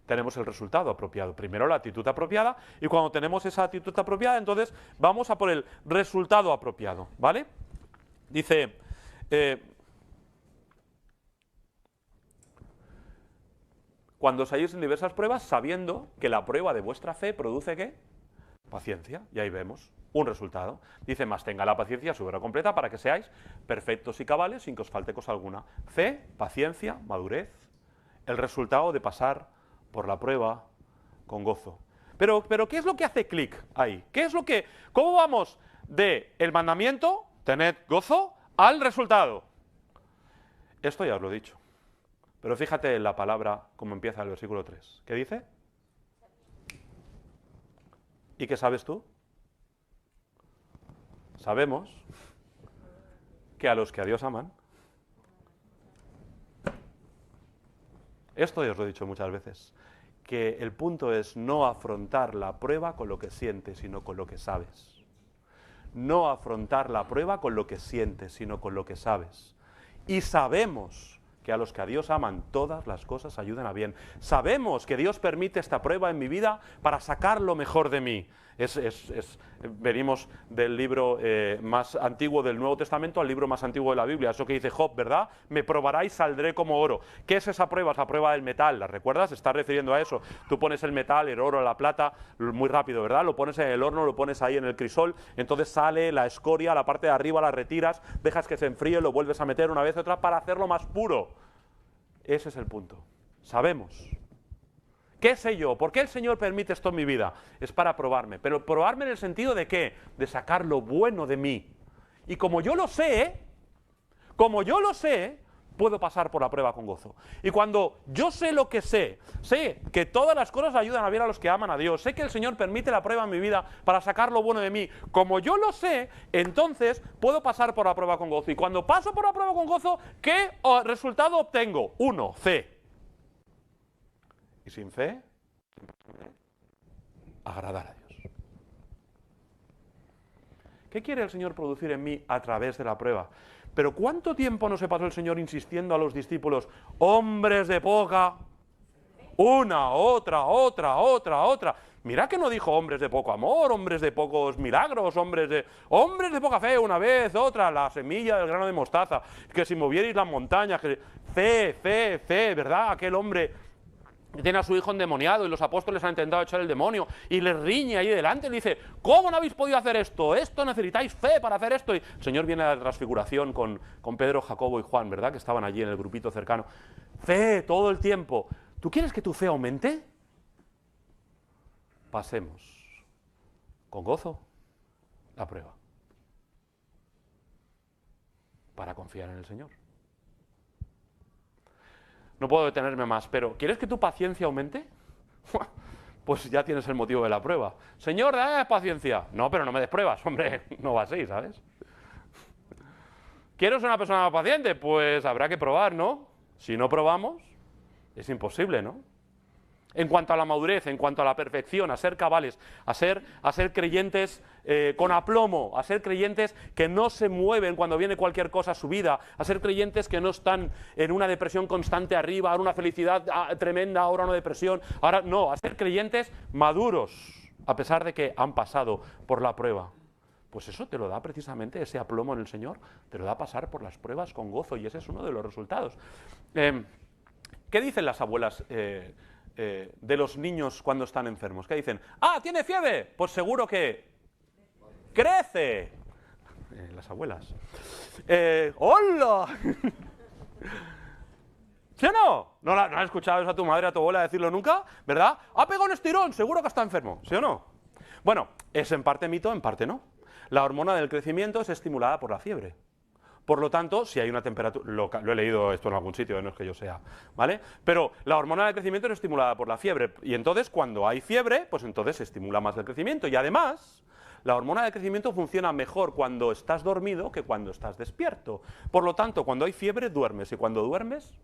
tenemos el resultado apropiado. Primero la actitud apropiada, y cuando tenemos esa actitud apropiada, entonces vamos a por el resultado apropiado, ¿vale? Dice, cuando os halléis en diversas pruebas, sabiendo que la prueba de vuestra fe produce ¿qué? Paciencia, y ahí vemos un resultado. Dice, más tenga la paciencia su obra completa para que seáis perfectos y cabales sin que os falte cosa alguna. Fe, paciencia, madurez, el resultado de pasar por la prueba con gozo. Pero ¿qué es lo que hace clic ahí? ¿Cómo vamos de el mandamiento, tened gozo, al resultado? Esto ya os lo he dicho. Pero fíjate en la palabra, como empieza el versículo 3. ¿Qué dice? ¿Y qué sabes tú? Sabemos que a los que a Dios aman, esto ya os lo he dicho muchas veces, que el punto es no afrontar la prueba con lo que sientes, sino con lo que sabes. No afrontar la prueba con lo que sientes, sino con lo que sabes. Y sabemos que a los que a Dios aman, todas las cosas ayudan a bien. Sabemos que Dios permite esta prueba en mi vida para sacar lo mejor de mí. Venimos del libro más antiguo del Nuevo Testamento al libro más antiguo de la Biblia. Eso que dice Job, ¿verdad? Me probará y saldré como oro. ¿Qué es esa prueba? Es la prueba del metal. ¿La recuerdas? Se está refiriendo a eso. Tú pones el metal, el oro, la plata, muy rápido, ¿verdad? Lo pones en el horno, lo pones ahí en el crisol, entonces sale la escoria, la parte de arriba la retiras, dejas que se enfríe, lo vuelves a meter una vez y otra para hacerlo más puro. Ese es el punto. Sabemos. ¿Qué sé yo? ¿Por qué el Señor permite esto en mi vida? Es para probarme. Pero probarme en el sentido de ¿qué? De sacar lo bueno de mí. Y como yo lo sé, puedo pasar por la prueba con gozo. Y cuando yo sé lo que sé que todas las cosas ayudan a bien a los que aman a Dios, sé que el Señor permite la prueba en mi vida para sacar lo bueno de mí, como yo lo sé, entonces puedo pasar por la prueba con gozo. Y cuando paso por la prueba con gozo, ¿qué resultado obtengo? 1, fe. Y sin fe, agradar a Dios. ¿Qué quiere el Señor producir en mí a través de la prueba? Pero ¿cuánto tiempo no se pasó el Señor insistiendo a los discípulos, hombres de poca, una, otra? Mira que no dijo hombres de poco amor, hombres de pocos milagros, hombres de poca fe, una vez, otra, la semilla del grano de mostaza, que si movierais las montañas, que fe, ¿verdad? Aquel hombre tiene a su hijo endemoniado y los apóstoles han intentado echar el demonio y le riñe ahí delante y le dice, ¿cómo no habéis podido hacer esto? Esto necesitáis fe para hacer esto. Y el Señor viene a la transfiguración con Pedro, Jacobo y Juan, ¿verdad? Que estaban allí en el grupito cercano. Fe todo el tiempo. ¿Tú quieres que tu fe aumente? Pasemos con gozo la prueba para confiar en el Señor. No puedo detenerme más, pero ¿quieres que tu paciencia aumente? Pues ya tienes el motivo de la prueba. Señor, dame paciencia. No, pero no me des pruebas, hombre, no va así, ¿sabes? ¿Quieres ser una persona más paciente? Pues habrá que probar, ¿no? Si no probamos, es imposible, ¿no? En cuanto a la madurez, en cuanto a la perfección, a ser cabales, a ser creyentes con aplomo, a ser creyentes que no se mueven cuando viene cualquier cosa a su vida, a ser creyentes que no están en una depresión constante arriba, ahora una felicidad tremenda, ahora una depresión, ahora no, a ser creyentes maduros, a pesar de que han pasado por la prueba. Pues eso te lo da precisamente ese aplomo en el Señor, te lo da pasar por las pruebas con gozo y ese es uno de los resultados. ¿Qué dicen las abuelas de los niños cuando están enfermos? ¿Qué dicen? ¡Ah, tiene fiebre! Pues seguro que crece. Las abuelas. ¡Hola! ¿Sí o no? ¿No has escuchado eso a tu madre, a tu abuela decirlo nunca? ¿Verdad? ¡Ha pegado un estirón! Seguro que está enfermo. ¿Sí o no? Bueno, es en parte mito, en parte no. La hormona del crecimiento es estimulada por la fiebre. Por lo tanto, si hay una temperatura, lo he leído esto en algún sitio, no es que yo sea, ¿vale? Pero la hormona del crecimiento es estimulada por la fiebre, y entonces cuando hay fiebre, pues entonces se estimula más el crecimiento, y además, la hormona del crecimiento funciona mejor cuando estás dormido que cuando estás despierto. Por lo tanto, cuando hay fiebre, duermes, y cuando duermes,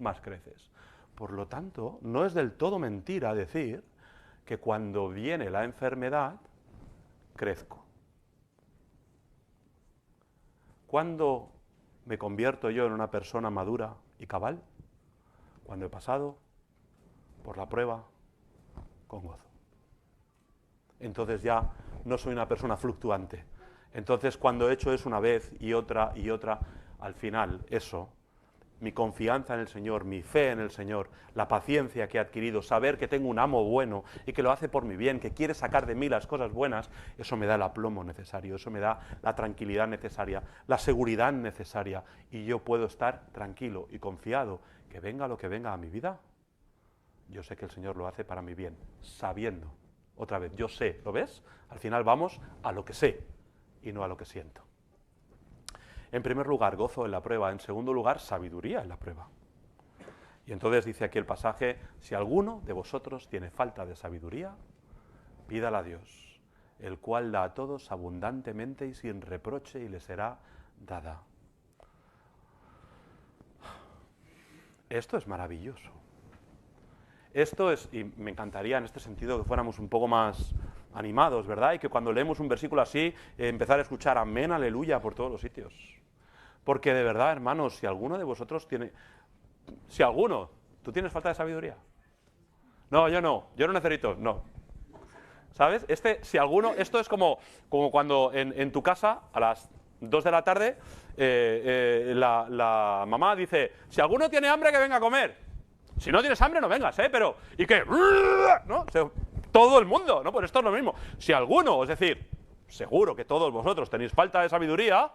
más creces. Por lo tanto, no es del todo mentira decir que cuando viene la enfermedad, crezco. ¿Cuándo me convierto yo en una persona madura y cabal? Cuando he pasado por la prueba con gozo. Entonces ya no soy una persona fluctuante. Entonces cuando he hecho eso una vez y otra, al final eso, mi confianza en el Señor, mi fe en el Señor, la paciencia que he adquirido, saber que tengo un amo bueno y que lo hace por mi bien, que quiere sacar de mí las cosas buenas, eso me da el aplomo necesario, eso me da la tranquilidad necesaria, la seguridad necesaria, y yo puedo estar tranquilo y confiado que venga lo que venga a mi vida. Yo sé que el Señor lo hace para mi bien, sabiendo, otra vez, yo sé, ¿lo ves? Al final vamos a lo que sé y no a lo que siento. En primer lugar, gozo en la prueba. En segundo lugar, sabiduría en la prueba. Y entonces dice aquí el pasaje, si alguno de vosotros tiene falta de sabiduría, pídala a Dios, el cual da a todos abundantemente y sin reproche, y le será dada. Esto es maravilloso. Esto es, y me encantaría en este sentido que fuéramos un poco más animados, ¿verdad? Y que cuando leemos un versículo así, empezar a escuchar amén, aleluya por todos los sitios. Porque de verdad, hermanos, si alguno de vosotros tiene... Si alguno, ¿tú tienes falta de sabiduría? No, yo no necesito, no. ¿Sabes? Si alguno, esto es como cuando en tu casa, a las 2 de la tarde, la mamá dice, si alguno tiene hambre, que venga a comer. Si no tienes hambre, no vengas, ¿pero? ¿Y qué? ¿No? Todo el mundo, ¿no? Pues esto es lo mismo. Si alguno, es decir, seguro que todos vosotros tenéis falta de sabiduría,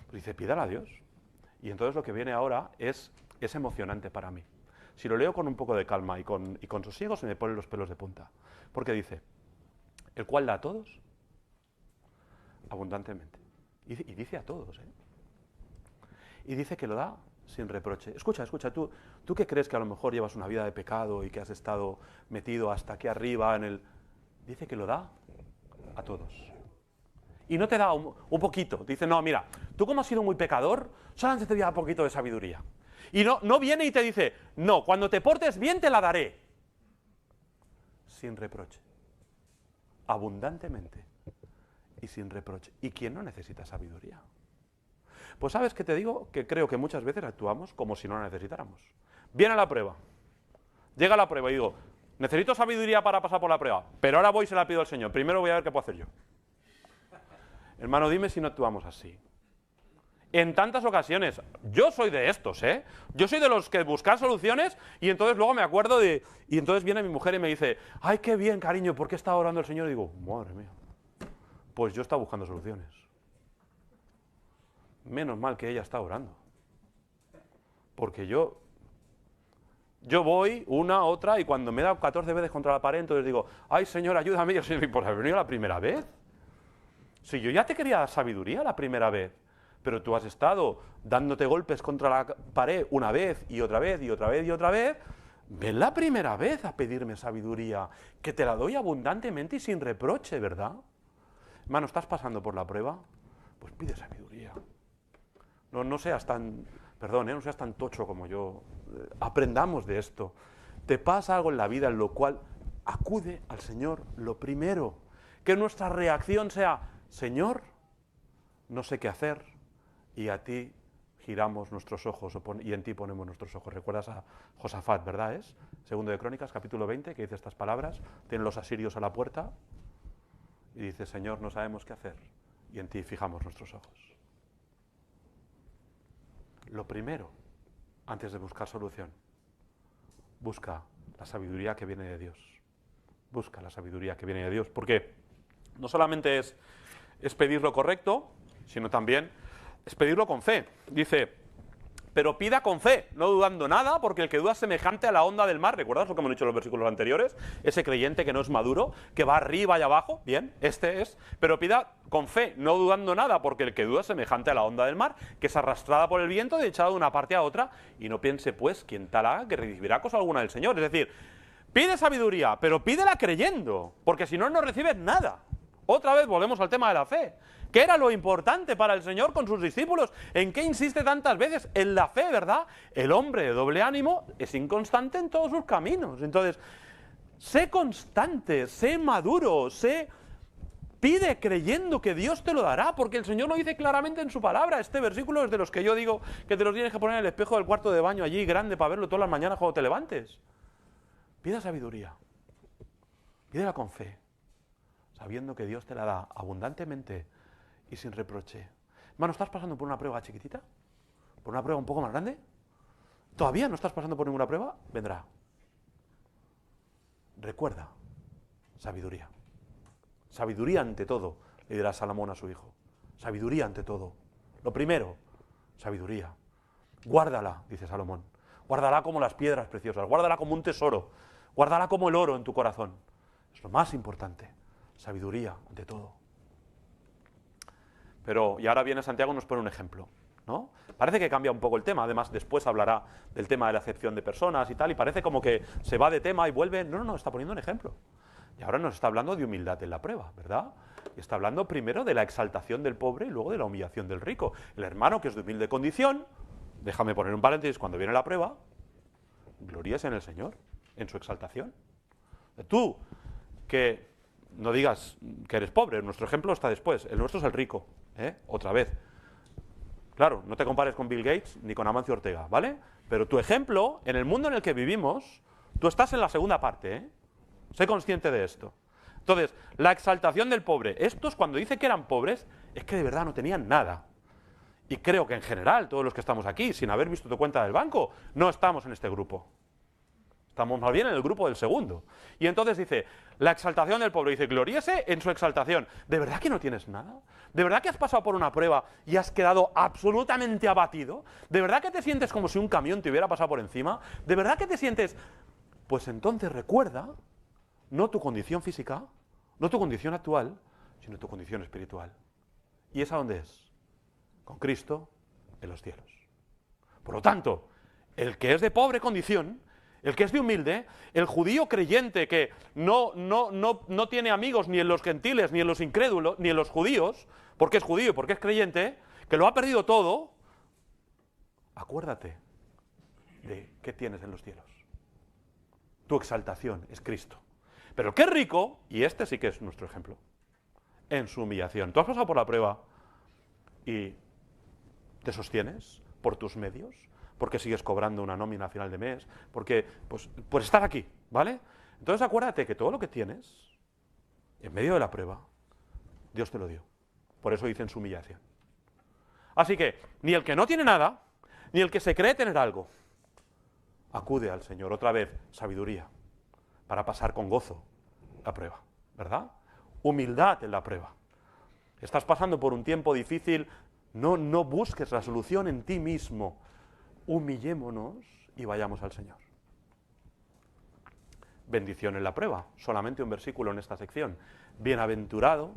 pues dice, pídala a Dios. Y entonces lo que viene ahora es emocionante para mí. Si lo leo con un poco de calma y con sosiego, se me ponen los pelos de punta. Porque dice, el cual da a todos abundantemente. Y dice a todos, Y dice que lo da sin reproche. Escucha, ¿tú qué crees que a lo mejor llevas una vida de pecado y que has estado metido hasta aquí arriba en el... Dice que lo da a todos. Y no te da un poquito. Dice, no, mira, tú como has sido muy pecador, solamente te da un poquito de sabiduría. Y no viene y te dice, no, cuando te portes bien te la daré. Sin reproche. Abundantemente y sin reproche. ¿Y quién no necesita sabiduría? Pues ¿sabes qué te digo? Que creo que muchas veces actuamos como si no la necesitáramos. Viene la prueba. Llega la prueba y digo, necesito sabiduría para pasar por la prueba, pero ahora voy y se la pido al Señor. Primero voy a ver qué puedo hacer yo. Hermano, dime si no actuamos así. En tantas ocasiones, yo soy de estos, Yo soy de los que buscan soluciones y entonces luego me acuerdo de... Y entonces viene mi mujer y me dice, ay, qué bien, cariño, ¿por qué está orando el Señor? Y digo, madre mía, pues yo estaba buscando soluciones. Menos mal que ella está orando. Porque yo voy una, otra, y cuando me he dado 14 veces contra la pared, entonces digo, ay, Señor, ayúdame. Y el Señor, ¿por haber venido la primera vez? Si yo ya te quería dar sabiduría la primera vez, pero tú has estado dándote golpes contra la pared una vez y otra vez y otra vez y otra vez, ven la primera vez a pedirme sabiduría, que te la doy abundantemente y sin reproche, ¿verdad? Hermano, ¿estás pasando por la prueba? Pues pide sabiduría. No seas tan, perdón, no seas tan tocho como yo. Aprendamos de esto. Te pasa algo en la vida en lo cual acude al Señor lo primero. Que nuestra reacción sea, Señor, no sé qué hacer, y a ti giramos nuestros ojos y en ti ponemos nuestros ojos. ¿Recuerdas a Josafat, verdad es? Segundo de Crónicas, capítulo 20, que dice estas palabras. Tienen los asirios a la puerta y dice, Señor, no sabemos qué hacer, y en ti fijamos nuestros ojos. Lo primero, antes de buscar solución, busca la sabiduría que viene de Dios. Busca la sabiduría que viene de Dios, porque no solamente es pedir lo correcto, sino también es pedirlo con fe. Dice, pero pida con fe, no dudando nada, porque el que duda es semejante a la onda del mar. ¿Recuerdas lo que hemos dicho en los versículos anteriores? Ese creyente que no es maduro, que va arriba y abajo, bien, pero pida con fe, no dudando nada, porque el que duda es semejante a la onda del mar, que es arrastrada por el viento y echada de una parte a otra, y no piense, pues, quien tal haga que recibirá cosa alguna del Señor. Es decir, pide sabiduría, pero pídela creyendo, porque si no, no recibes nada. Otra vez volvemos al tema de la fe. ¿Qué era lo importante para el Señor con sus discípulos? ¿En qué insiste tantas veces? En la fe, ¿verdad? El hombre de doble ánimo es inconstante en todos sus caminos. Entonces, sé constante, sé maduro, pide creyendo que Dios te lo dará, porque el Señor lo dice claramente en su palabra. Este versículo es de los que yo digo que te los tienes que poner en el espejo del cuarto de baño allí, grande, para verlo todas las mañanas cuando te levantes. Pida sabiduría, pídela con fe, sabiendo que Dios te la da abundantemente y sin reproche. Hermano, ¿estás pasando por una prueba chiquitita? ¿Por una prueba un poco más grande? ¿Todavía no estás pasando por ninguna prueba? Vendrá. Recuerda, sabiduría. Sabiduría ante todo, le dirá Salomón a su hijo. Sabiduría ante todo. Lo primero, sabiduría. Guárdala, dice Salomón. Guárdala como las piedras preciosas, guárdala como un tesoro, guárdala como el oro en tu corazón. Es lo más importante. Sabiduría ante todo. Pero, y ahora viene Santiago y nos pone un ejemplo, ¿no? Parece que cambia un poco el tema, además después hablará del tema de la acepción de personas y tal, y parece como que se va de tema y vuelve. No, está poniendo un ejemplo. Y ahora nos está hablando de humildad en la prueba, ¿verdad? Y está hablando primero de la exaltación del pobre y luego de la humillación del rico. El hermano que es de humilde condición, déjame poner un paréntesis, cuando viene la prueba, gloríese en el Señor, en su exaltación. Tú, que no digas que eres pobre, nuestro ejemplo está después, el nuestro es el rico, otra vez. Claro, no te compares con Bill Gates ni con Amancio Ortega, ¿vale? Pero tu ejemplo, en el mundo en el que vivimos, tú estás en la segunda parte, Sé consciente de esto. Entonces, la exaltación del pobre. Estos, cuando dice que eran pobres, es que de verdad no tenían nada. Y creo que en general, todos los que estamos aquí, sin haber visto tu cuenta del banco, no estamos en este grupo. Estamos más bien en el grupo del segundo. Y entonces dice, la exaltación del pobre. Dice, gloríese en su exaltación. ¿De verdad que no tienes nada? ¿De verdad que has pasado por una prueba y has quedado absolutamente abatido? ¿De verdad que te sientes como si un camión te hubiera pasado por encima? ¿De verdad que te sientes...? Pues entonces recuerda... No tu condición física, no tu condición actual, sino tu condición espiritual. ¿Y esa dónde es? Con Cristo en los cielos. Por lo tanto, el que es de pobre condición, el que es de humilde, el judío creyente que no tiene amigos ni en los gentiles, ni en los incrédulos, ni en los judíos, porque es judío y porque es creyente, que lo ha perdido todo, acuérdate de qué tienes en los cielos. Tu exaltación es Cristo. Pero el que es rico, y este sí que es nuestro ejemplo, en su humillación. Tú has pasado por la prueba y te sostienes por tus medios, porque sigues cobrando una nómina a final de mes, porque, pues, por estar aquí, ¿vale? Entonces acuérdate que todo lo que tienes, en medio de la prueba, Dios te lo dio. Por eso dice en su humillación. Así que, ni el que no tiene nada, ni el que se cree tener algo, acude al Señor. Otra vez, sabiduría. Para pasar con gozo la prueba, ¿verdad? Humildad en la prueba. Estás pasando por un tiempo difícil, no busques la solución en ti mismo. Humillémonos y vayamos al Señor. Bendición en la prueba, solamente un versículo en esta sección. Bienaventurado,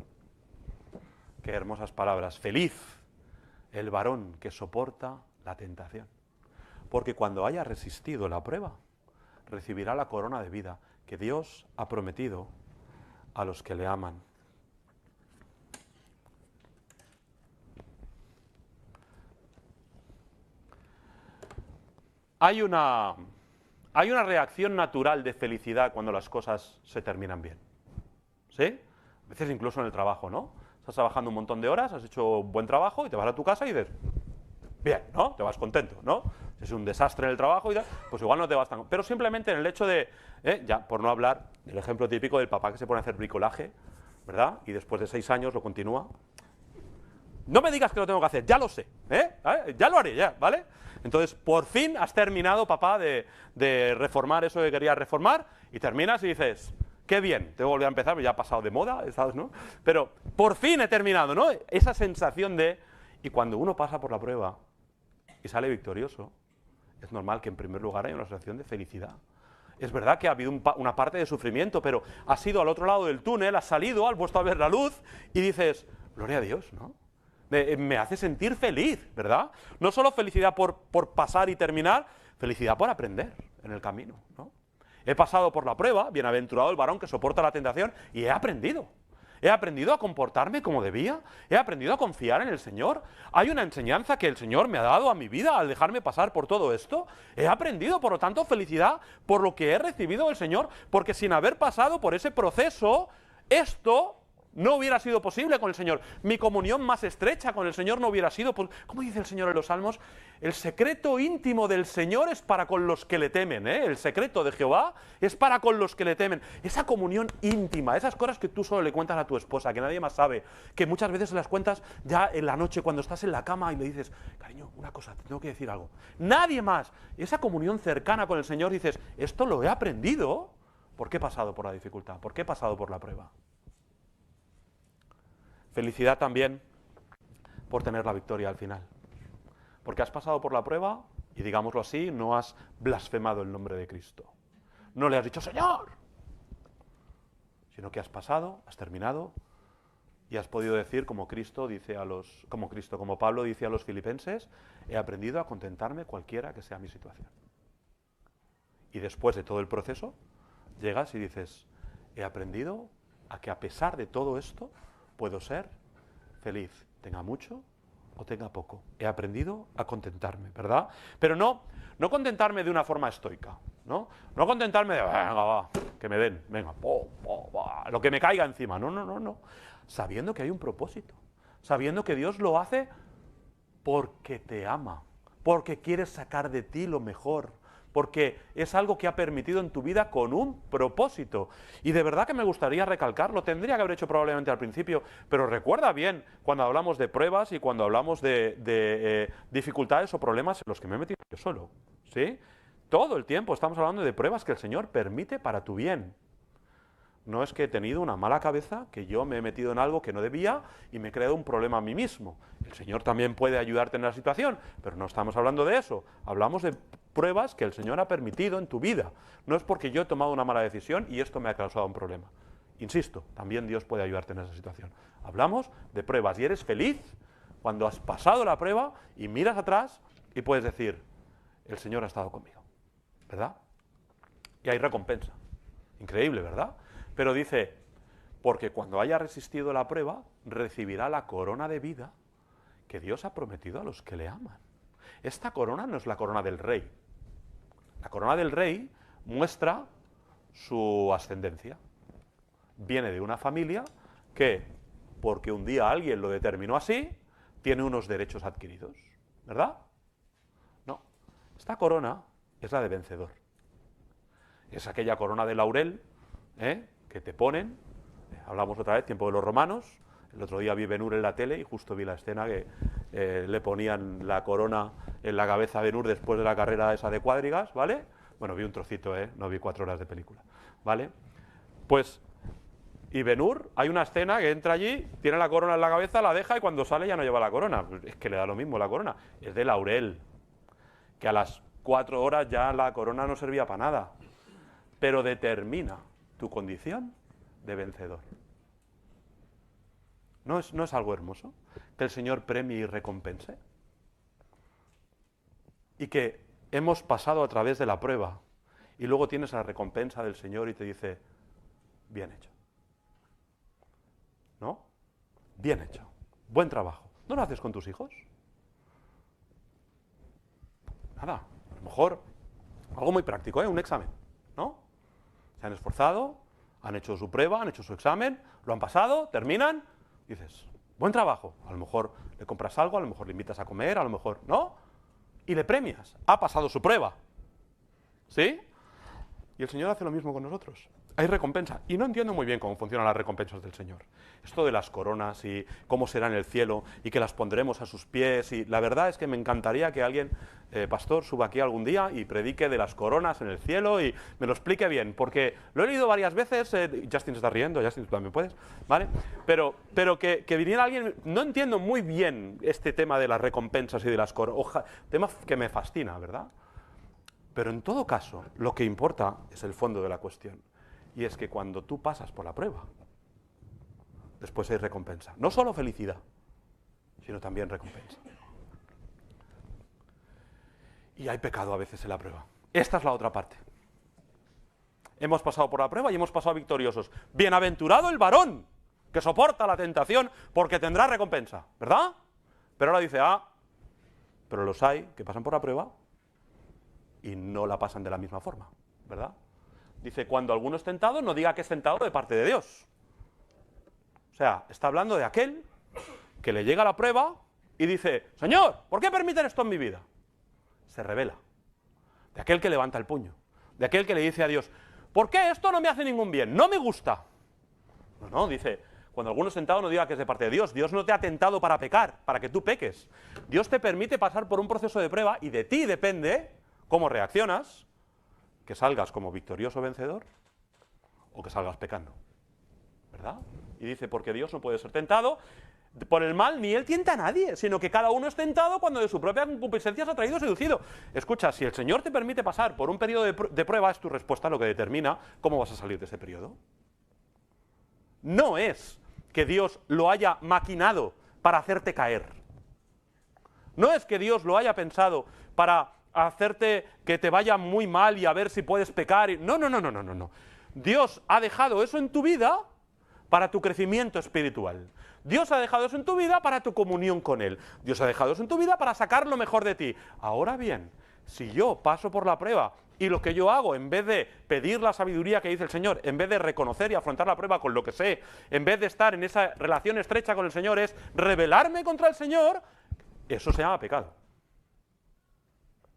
qué hermosas palabras, feliz el varón que soporta la tentación. Porque cuando haya resistido la prueba, recibirá la corona de vida que Dios ha prometido a los que le aman. Hay una reacción natural de felicidad cuando las cosas se terminan bien. ¿Sí? A veces incluso en el trabajo, ¿no? Estás trabajando un montón de horas, has hecho un buen trabajo y te vas a tu casa y dices, bien, ¿no? Te vas contento, ¿no? Si es un desastre en el trabajo y tal, pues igual no te vas tan... Pero simplemente en el hecho de, ya por no hablar del ejemplo típico del papá que se pone a hacer bricolaje, ¿verdad? Y después de 6 años lo continúa. No me digas que lo tengo que hacer, ya lo sé, ya lo haré, ya, ¿vale? Entonces, por fin has terminado, papá, de reformar eso que querías reformar, y terminas y dices, qué bien, tengo que volver a empezar, ya ha pasado de moda, ¿sabes, no? Pero por fin he terminado, ¿no? Esa sensación de... Y cuando uno pasa por la prueba y sale victorioso, es normal que en primer lugar haya una sensación de felicidad. Es verdad que ha habido una parte de sufrimiento, pero has ido al otro lado del túnel, has salido, has vuelto a ver la luz y dices, gloria a Dios, ¿no? Me hace sentir feliz, ¿verdad? No solo felicidad por pasar y terminar, felicidad por aprender en el camino, ¿no? He pasado por la prueba, bienaventurado el varón que soporta la tentación, y he aprendido. ¿He aprendido a comportarme como debía? ¿He aprendido a confiar en el Señor? ¿Hay una enseñanza que el Señor me ha dado a mi vida al dejarme pasar por todo esto? He aprendido, por lo tanto, felicidad por lo que he recibido del Señor, porque sin haber pasado por ese proceso, esto no hubiera sido posible con el Señor. Mi comunión más estrecha con el Señor no hubiera sido. ¿Cómo dice el Señor en los Salmos? El secreto íntimo del Señor es para con los que le temen. El secreto de Jehová es para con los que le temen. Esa comunión íntima, esas cosas que tú solo le cuentas a tu esposa, que nadie más sabe, que muchas veces se las cuentas ya en la noche cuando estás en la cama y le dices, cariño, una cosa, te tengo que decir algo. Nadie más. Esa comunión cercana con el Señor, dices, esto lo he aprendido porque he pasado por la dificultad, porque he pasado por la prueba. Felicidad también por tener la victoria al final. Porque has pasado por la prueba y, digámoslo así, no has blasfemado el nombre de Cristo. No le has dicho Señor, sino que has pasado, has terminado y has podido decir como Pablo dice a los filipenses, he aprendido a contentarme cualquiera que sea mi situación. Y después de todo el proceso, llegas y dices, he aprendido a que a pesar de todo esto, puedo ser feliz, tenga mucho o tenga poco. He aprendido a contentarme, ¿verdad? Pero no contentarme de una forma estoica, ¿no? No contentarme de, venga, va, que me den, venga, lo que me caiga encima. No. Sabiendo que hay un propósito, sabiendo que Dios lo hace porque te ama, porque quiere sacar de ti lo mejor, porque es algo que ha permitido en tu vida con un propósito. Y de verdad que me gustaría recalcarlo, tendría que haber hecho probablemente al principio, pero recuerda bien cuando hablamos de pruebas y cuando hablamos de dificultades o problemas en los que me he metido yo solo, ¿sí? Todo el tiempo estamos hablando de pruebas que el Señor permite para tu bien. No es que he tenido una mala cabeza, que yo me he metido en algo que no debía y me he creado un problema a mí mismo. El Señor también puede ayudarte en la situación, pero no estamos hablando de eso. Hablamos de pruebas que el Señor ha permitido en tu vida. No es porque yo he tomado una mala decisión y esto me ha causado un problema. Insisto, también Dios puede ayudarte en esa situación. Hablamos de pruebas y eres feliz cuando has pasado la prueba y miras atrás y puedes decir, el Señor ha estado conmigo, ¿verdad? Y hay recompensa. Increíble, ¿verdad? Pero dice, porque cuando haya resistido la prueba, recibirá la corona de vida que Dios ha prometido a los que le aman. Esta corona no es la corona del rey. La corona del rey muestra su ascendencia. Viene de una familia que, porque un día alguien lo determinó así, tiene unos derechos adquiridos, ¿verdad? No, esta corona es la de vencedor. Es aquella corona de laurel, que te ponen, hablamos otra vez, tiempo de los romanos, el otro día vi Ben-Hur en la tele y justo vi la escena que le ponían la corona en la cabeza a Ben-Hur después de la carrera esa de cuadrigas, ¿vale? Bueno, vi un trocito, no vi 4 horas de película, ¿vale? Pues, y Ben-Hur, hay una escena que entra allí, tiene la corona en la cabeza, la deja y cuando sale ya no lleva la corona, es que le da lo mismo la corona, es de laurel, que a las 4 horas ya la corona no servía para nada, pero determina tu condición de vencedor. ¿No es algo hermoso? Que el Señor premie y recompense. Y que hemos pasado a través de la prueba y luego tienes la recompensa del Señor y te dice, bien hecho. ¿No? Bien hecho. Buen trabajo. ¿No lo haces con tus hijos? Nada. A lo mejor algo muy práctico, un examen, ¿no? Se han esforzado, han hecho su prueba, han hecho su examen, lo han pasado, terminan, dices, buen trabajo. A lo mejor le compras algo, a lo mejor le invitas a comer, a lo mejor, ¿no? Y le premias, ha pasado su prueba. ¿Sí? Y el Señor hace lo mismo con nosotros. Hay recompensa. Y no entiendo muy bien cómo funcionan las recompensas del Señor. Esto de las coronas y cómo será en el cielo y que las pondremos a sus pies. Y la verdad es que me encantaría que alguien, pastor, suba aquí algún día y predique de las coronas en el cielo y me lo explique bien. Porque lo he leído varias veces. Justin se está riendo, Justin, tú también puedes. ¿Vale? Pero que viniera alguien... No entiendo muy bien este tema de las recompensas y de las coronas. Tema que me fascina, ¿verdad? Pero en todo caso, lo que importa es el fondo de la cuestión. Y es que cuando tú pasas por la prueba, después hay recompensa. No solo felicidad, sino también recompensa. Y hay pecado a veces en la prueba. Esta es la otra parte. Hemos pasado por la prueba y hemos pasado victoriosos. Bienaventurado el varón que soporta la tentación porque tendrá recompensa, ¿verdad? Pero ahora dice, pero los hay que pasan por la prueba y no la pasan de la misma forma, ¿verdad? Dice, cuando alguno es tentado, no diga que es tentado de parte de Dios. O sea, está hablando de aquel que le llega la prueba y dice, Señor, ¿por qué permiten esto en mi vida? Se revela. De aquel que levanta el puño. De aquel que le dice a Dios, ¿por qué esto no me hace ningún bien? No me gusta. No, dice, cuando alguno es tentado no diga que es de parte de Dios. Dios no te ha tentado para pecar, para que tú peques. Dios te permite pasar por un proceso de prueba y de ti depende cómo reaccionas, que salgas como victorioso vencedor o que salgas pecando. ¿Verdad? Y dice, porque Dios no puede ser tentado por el mal, ni Él tienta a nadie, sino que cada uno es tentado cuando de su propia concupiscencia se ha traído seducido. Escucha, si el Señor te permite pasar por un periodo de prueba, es tu respuesta lo que determina cómo vas a salir de ese periodo. No es que Dios lo haya maquinado para hacerte caer. No es que Dios lo haya pensado para hacerte que te vaya muy mal y a ver si puedes pecar. No. Dios ha dejado eso en tu vida para tu crecimiento espiritual. Dios ha dejado eso en tu vida para tu comunión con Él. Dios ha dejado eso en tu vida para sacar lo mejor de ti. Ahora bien, si yo paso por la prueba y lo que yo hago, en vez de pedir la sabiduría que dice el Señor, en vez de reconocer y afrontar la prueba con lo que sé, en vez de estar en esa relación estrecha con el Señor, es rebelarme contra el Señor, eso se llama pecado.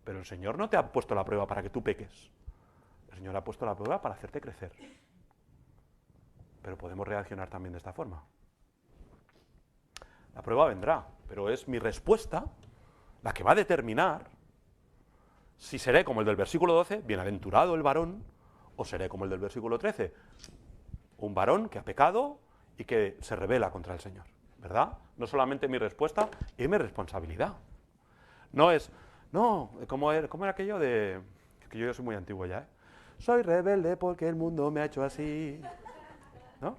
Pero el Señor no te ha puesto la prueba para que tú peques. El Señor ha puesto la prueba para hacerte crecer. Pero podemos reaccionar también de esta forma. La prueba vendrá, pero es mi respuesta la que va a determinar si seré como el del versículo 12, bienaventurado el varón, o seré como el del versículo 13, un varón que ha pecado y que se rebela contra el Señor, ¿verdad? No solamente mi respuesta, es mi responsabilidad. No es, ¿cómo era aquello de, que yo soy muy antiguo ya, soy rebelde porque el mundo me ha hecho así, ¿no?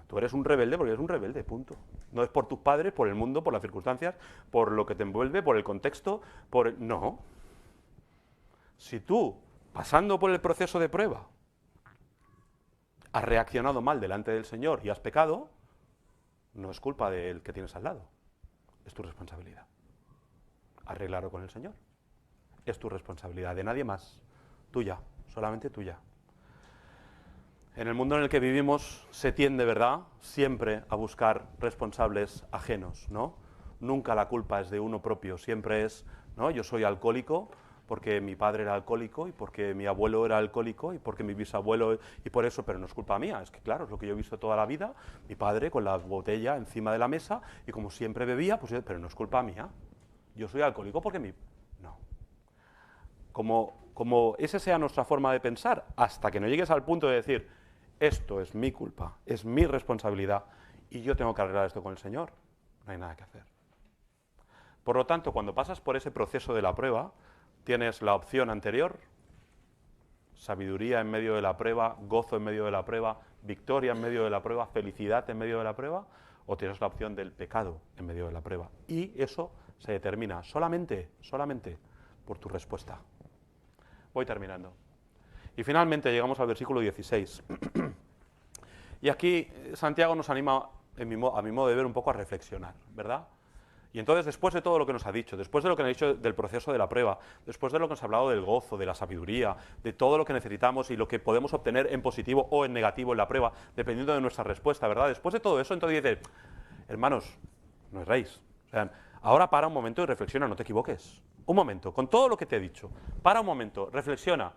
Tú eres un rebelde porque eres un rebelde, punto. No es por tus padres, por el mundo, por las circunstancias, por lo que te envuelve, por el contexto, no. Si tú, pasando por el proceso de prueba, has reaccionado mal delante del Señor y has pecado, no es culpa del que tienes al lado. Es tu responsabilidad. Arreglarlo con el Señor. Es tu responsabilidad, de nadie más. Tuya, solamente tuya. En el mundo en el que vivimos se tiende, ¿verdad?, siempre a buscar responsables ajenos, ¿no? Nunca la culpa es de uno propio, siempre es, ¿no? Yo soy alcohólico porque mi padre era alcohólico y porque mi abuelo era alcohólico y porque mi bisabuelo, y por eso, pero no es culpa mía, es que claro, es lo que yo he visto toda la vida, mi padre con la botella encima de la mesa y como siempre bebía, pues pero no es culpa mía, yo soy alcohólico porque No. Como esa sea nuestra forma de pensar, hasta que no llegues al punto de decir, esto es mi culpa, es mi responsabilidad y yo tengo que arreglar esto con el Señor, no hay nada que hacer. Por lo tanto, cuando pasas por ese proceso de la prueba, tienes la opción anterior, sabiduría en medio de la prueba, gozo en medio de la prueba, victoria en medio de la prueba, felicidad en medio de la prueba, o tienes la opción del pecado en medio de la prueba. Y eso se determina solamente por tu respuesta. Voy terminando. Y finalmente llegamos al versículo 16. Y aquí Santiago nos anima, a mi modo de ver, un poco a reflexionar, ¿verdad? Y entonces, después de todo lo que nos ha dicho, después de lo que nos ha dicho del proceso de la prueba, después de lo que nos ha hablado del gozo, de la sabiduría, de todo lo que necesitamos y lo que podemos obtener en positivo o en negativo en la prueba, dependiendo de nuestra respuesta, ¿verdad? Después de todo eso, entonces dice, hermanos, no erréis. O sea, ahora para un momento y reflexiona, no te equivoques. Un momento, con todo lo que te he dicho, para un momento, reflexiona.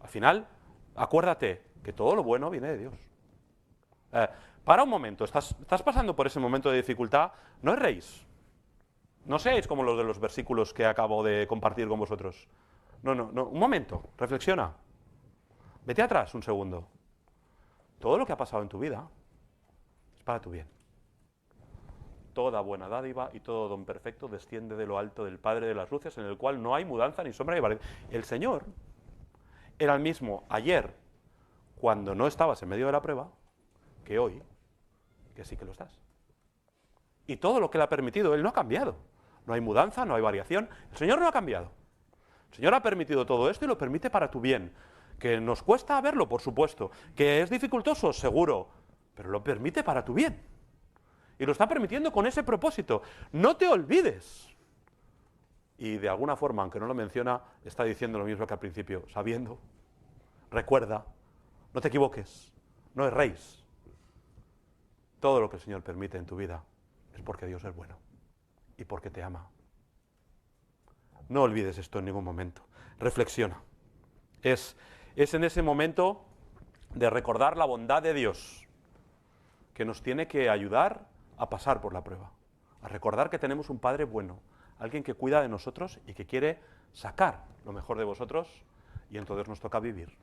Al final, acuérdate que todo lo bueno viene de Dios. Para un momento, estás pasando por ese momento de dificultad, no erréis. No seáis como los de los versículos que acabo de compartir con vosotros. No, un momento, reflexiona. Vete atrás un segundo. Todo lo que ha pasado en tu vida es para tu bien. Toda buena dádiva y todo don perfecto desciende de lo alto del Padre de las luces, en el cual no hay mudanza ni sombra de variedad. El Señor era el mismo ayer, cuando no estabas en medio de la prueba, que hoy, que sí que lo estás. Y todo lo que Él ha permitido, Él no ha cambiado. No hay mudanza, no hay variación. El Señor no ha cambiado. El Señor ha permitido todo esto y lo permite para tu bien. Que nos cuesta verlo, por supuesto. Que es dificultoso, seguro. Pero lo permite para tu bien. Y lo está permitiendo con ese propósito. No te olvides. Y de alguna forma, aunque no lo menciona, está diciendo lo mismo que al principio. Sabiendo, recuerda, no te equivoques, no erréis. Todo lo que el Señor permite en tu vida es porque Dios es bueno y porque te ama. No olvides esto en ningún momento. Reflexiona. Es en ese momento de recordar la bondad de Dios que nos tiene que ayudar a pasar por la prueba. A recordar que tenemos un Padre bueno, alguien que cuida de nosotros y que quiere sacar lo mejor de vosotros, y entonces nos toca vivir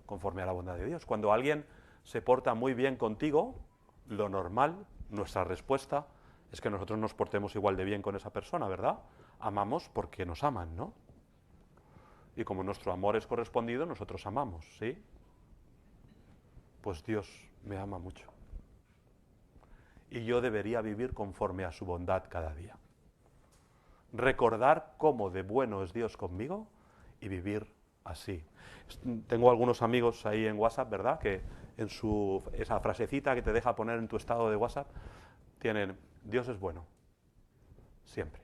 conforme a la bondad de Dios. Cuando alguien se porta muy bien contigo, lo normal, nuestra respuesta, es que nosotros nos portemos igual de bien con esa persona, ¿verdad? Amamos porque nos aman, ¿no? Y como nuestro amor es correspondido, nosotros amamos, ¿sí? Pues Dios me ama mucho. Y yo debería vivir conforme a su bondad cada día. Recordar cómo de bueno es Dios conmigo y vivir así. Tengo algunos amigos ahí en WhatsApp, ¿verdad? Que en esa frasecita que te deja poner en tu estado de WhatsApp, tienen, Dios es bueno, siempre.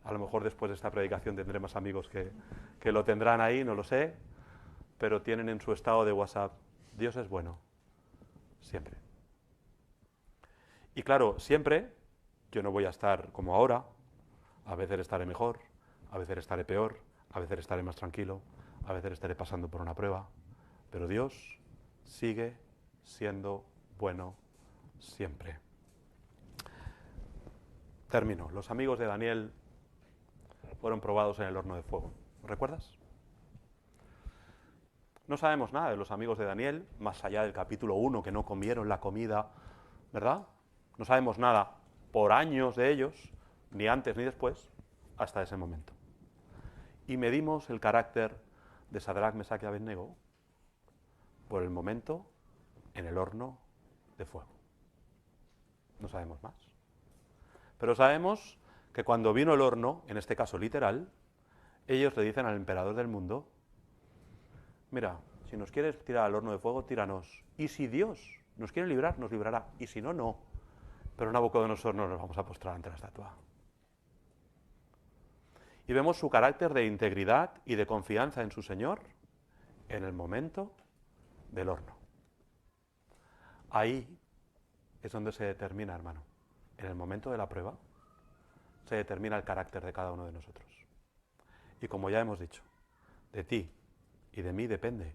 A lo mejor después de esta predicación tendré más amigos que lo tendrán ahí, no lo sé, pero tienen en su estado de WhatsApp, Dios es bueno, siempre. Y claro, siempre, yo no voy a estar como ahora, a veces estaré mejor, a veces estaré peor, a veces estaré más tranquilo, a veces estaré pasando por una prueba, pero Dios sigue siendo bueno siempre. Termino. Los amigos de Daniel fueron probados en el horno de fuego. ¿Lo recuerdas? No sabemos nada de los amigos de Daniel, más allá del capítulo 1, que no comieron la comida, ¿verdad? No sabemos nada por años de ellos, ni antes ni después, hasta ese momento. Y medimos el carácter de Sadrach, Mesach y Abednego por el momento en el horno de fuego. No sabemos más. Pero sabemos que cuando vino el horno, en este caso literal, ellos le dicen al emperador del mundo, mira, si nos quieres tirar al horno de fuego, tíranos. Y si Dios nos quiere librar, nos librará. Y si no, no. Pero Nabucodonosor no nos vamos a postrar ante la estatua. Y vemos su carácter de integridad y de confianza en su Señor en el momento del horno. Ahí es donde se determina, hermano, en el momento de la prueba, se determina el carácter de cada uno de nosotros. Y como ya hemos dicho, de ti y de mí depende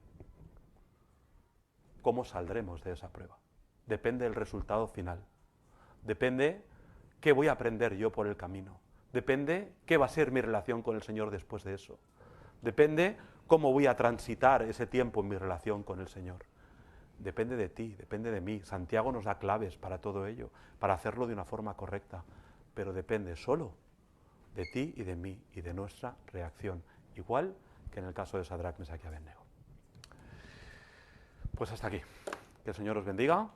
cómo saldremos de esa prueba. Depende el resultado final. Depende qué voy a aprender yo por el camino. Depende qué va a ser mi relación con el Señor después de eso. Depende cómo voy a transitar ese tiempo en mi relación con el Señor. Depende de ti, depende de mí. Santiago nos da claves para todo ello, para hacerlo de una forma correcta. Pero depende solo de ti y de mí y de nuestra reacción. Igual que en el caso de Sadrach, Mesach y Abednego. Pues hasta aquí. Que el Señor os bendiga.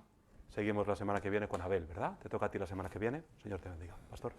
Seguimos la semana que viene con Abel, ¿verdad? Te toca a ti la semana que viene. Señor te bendiga. Pastor.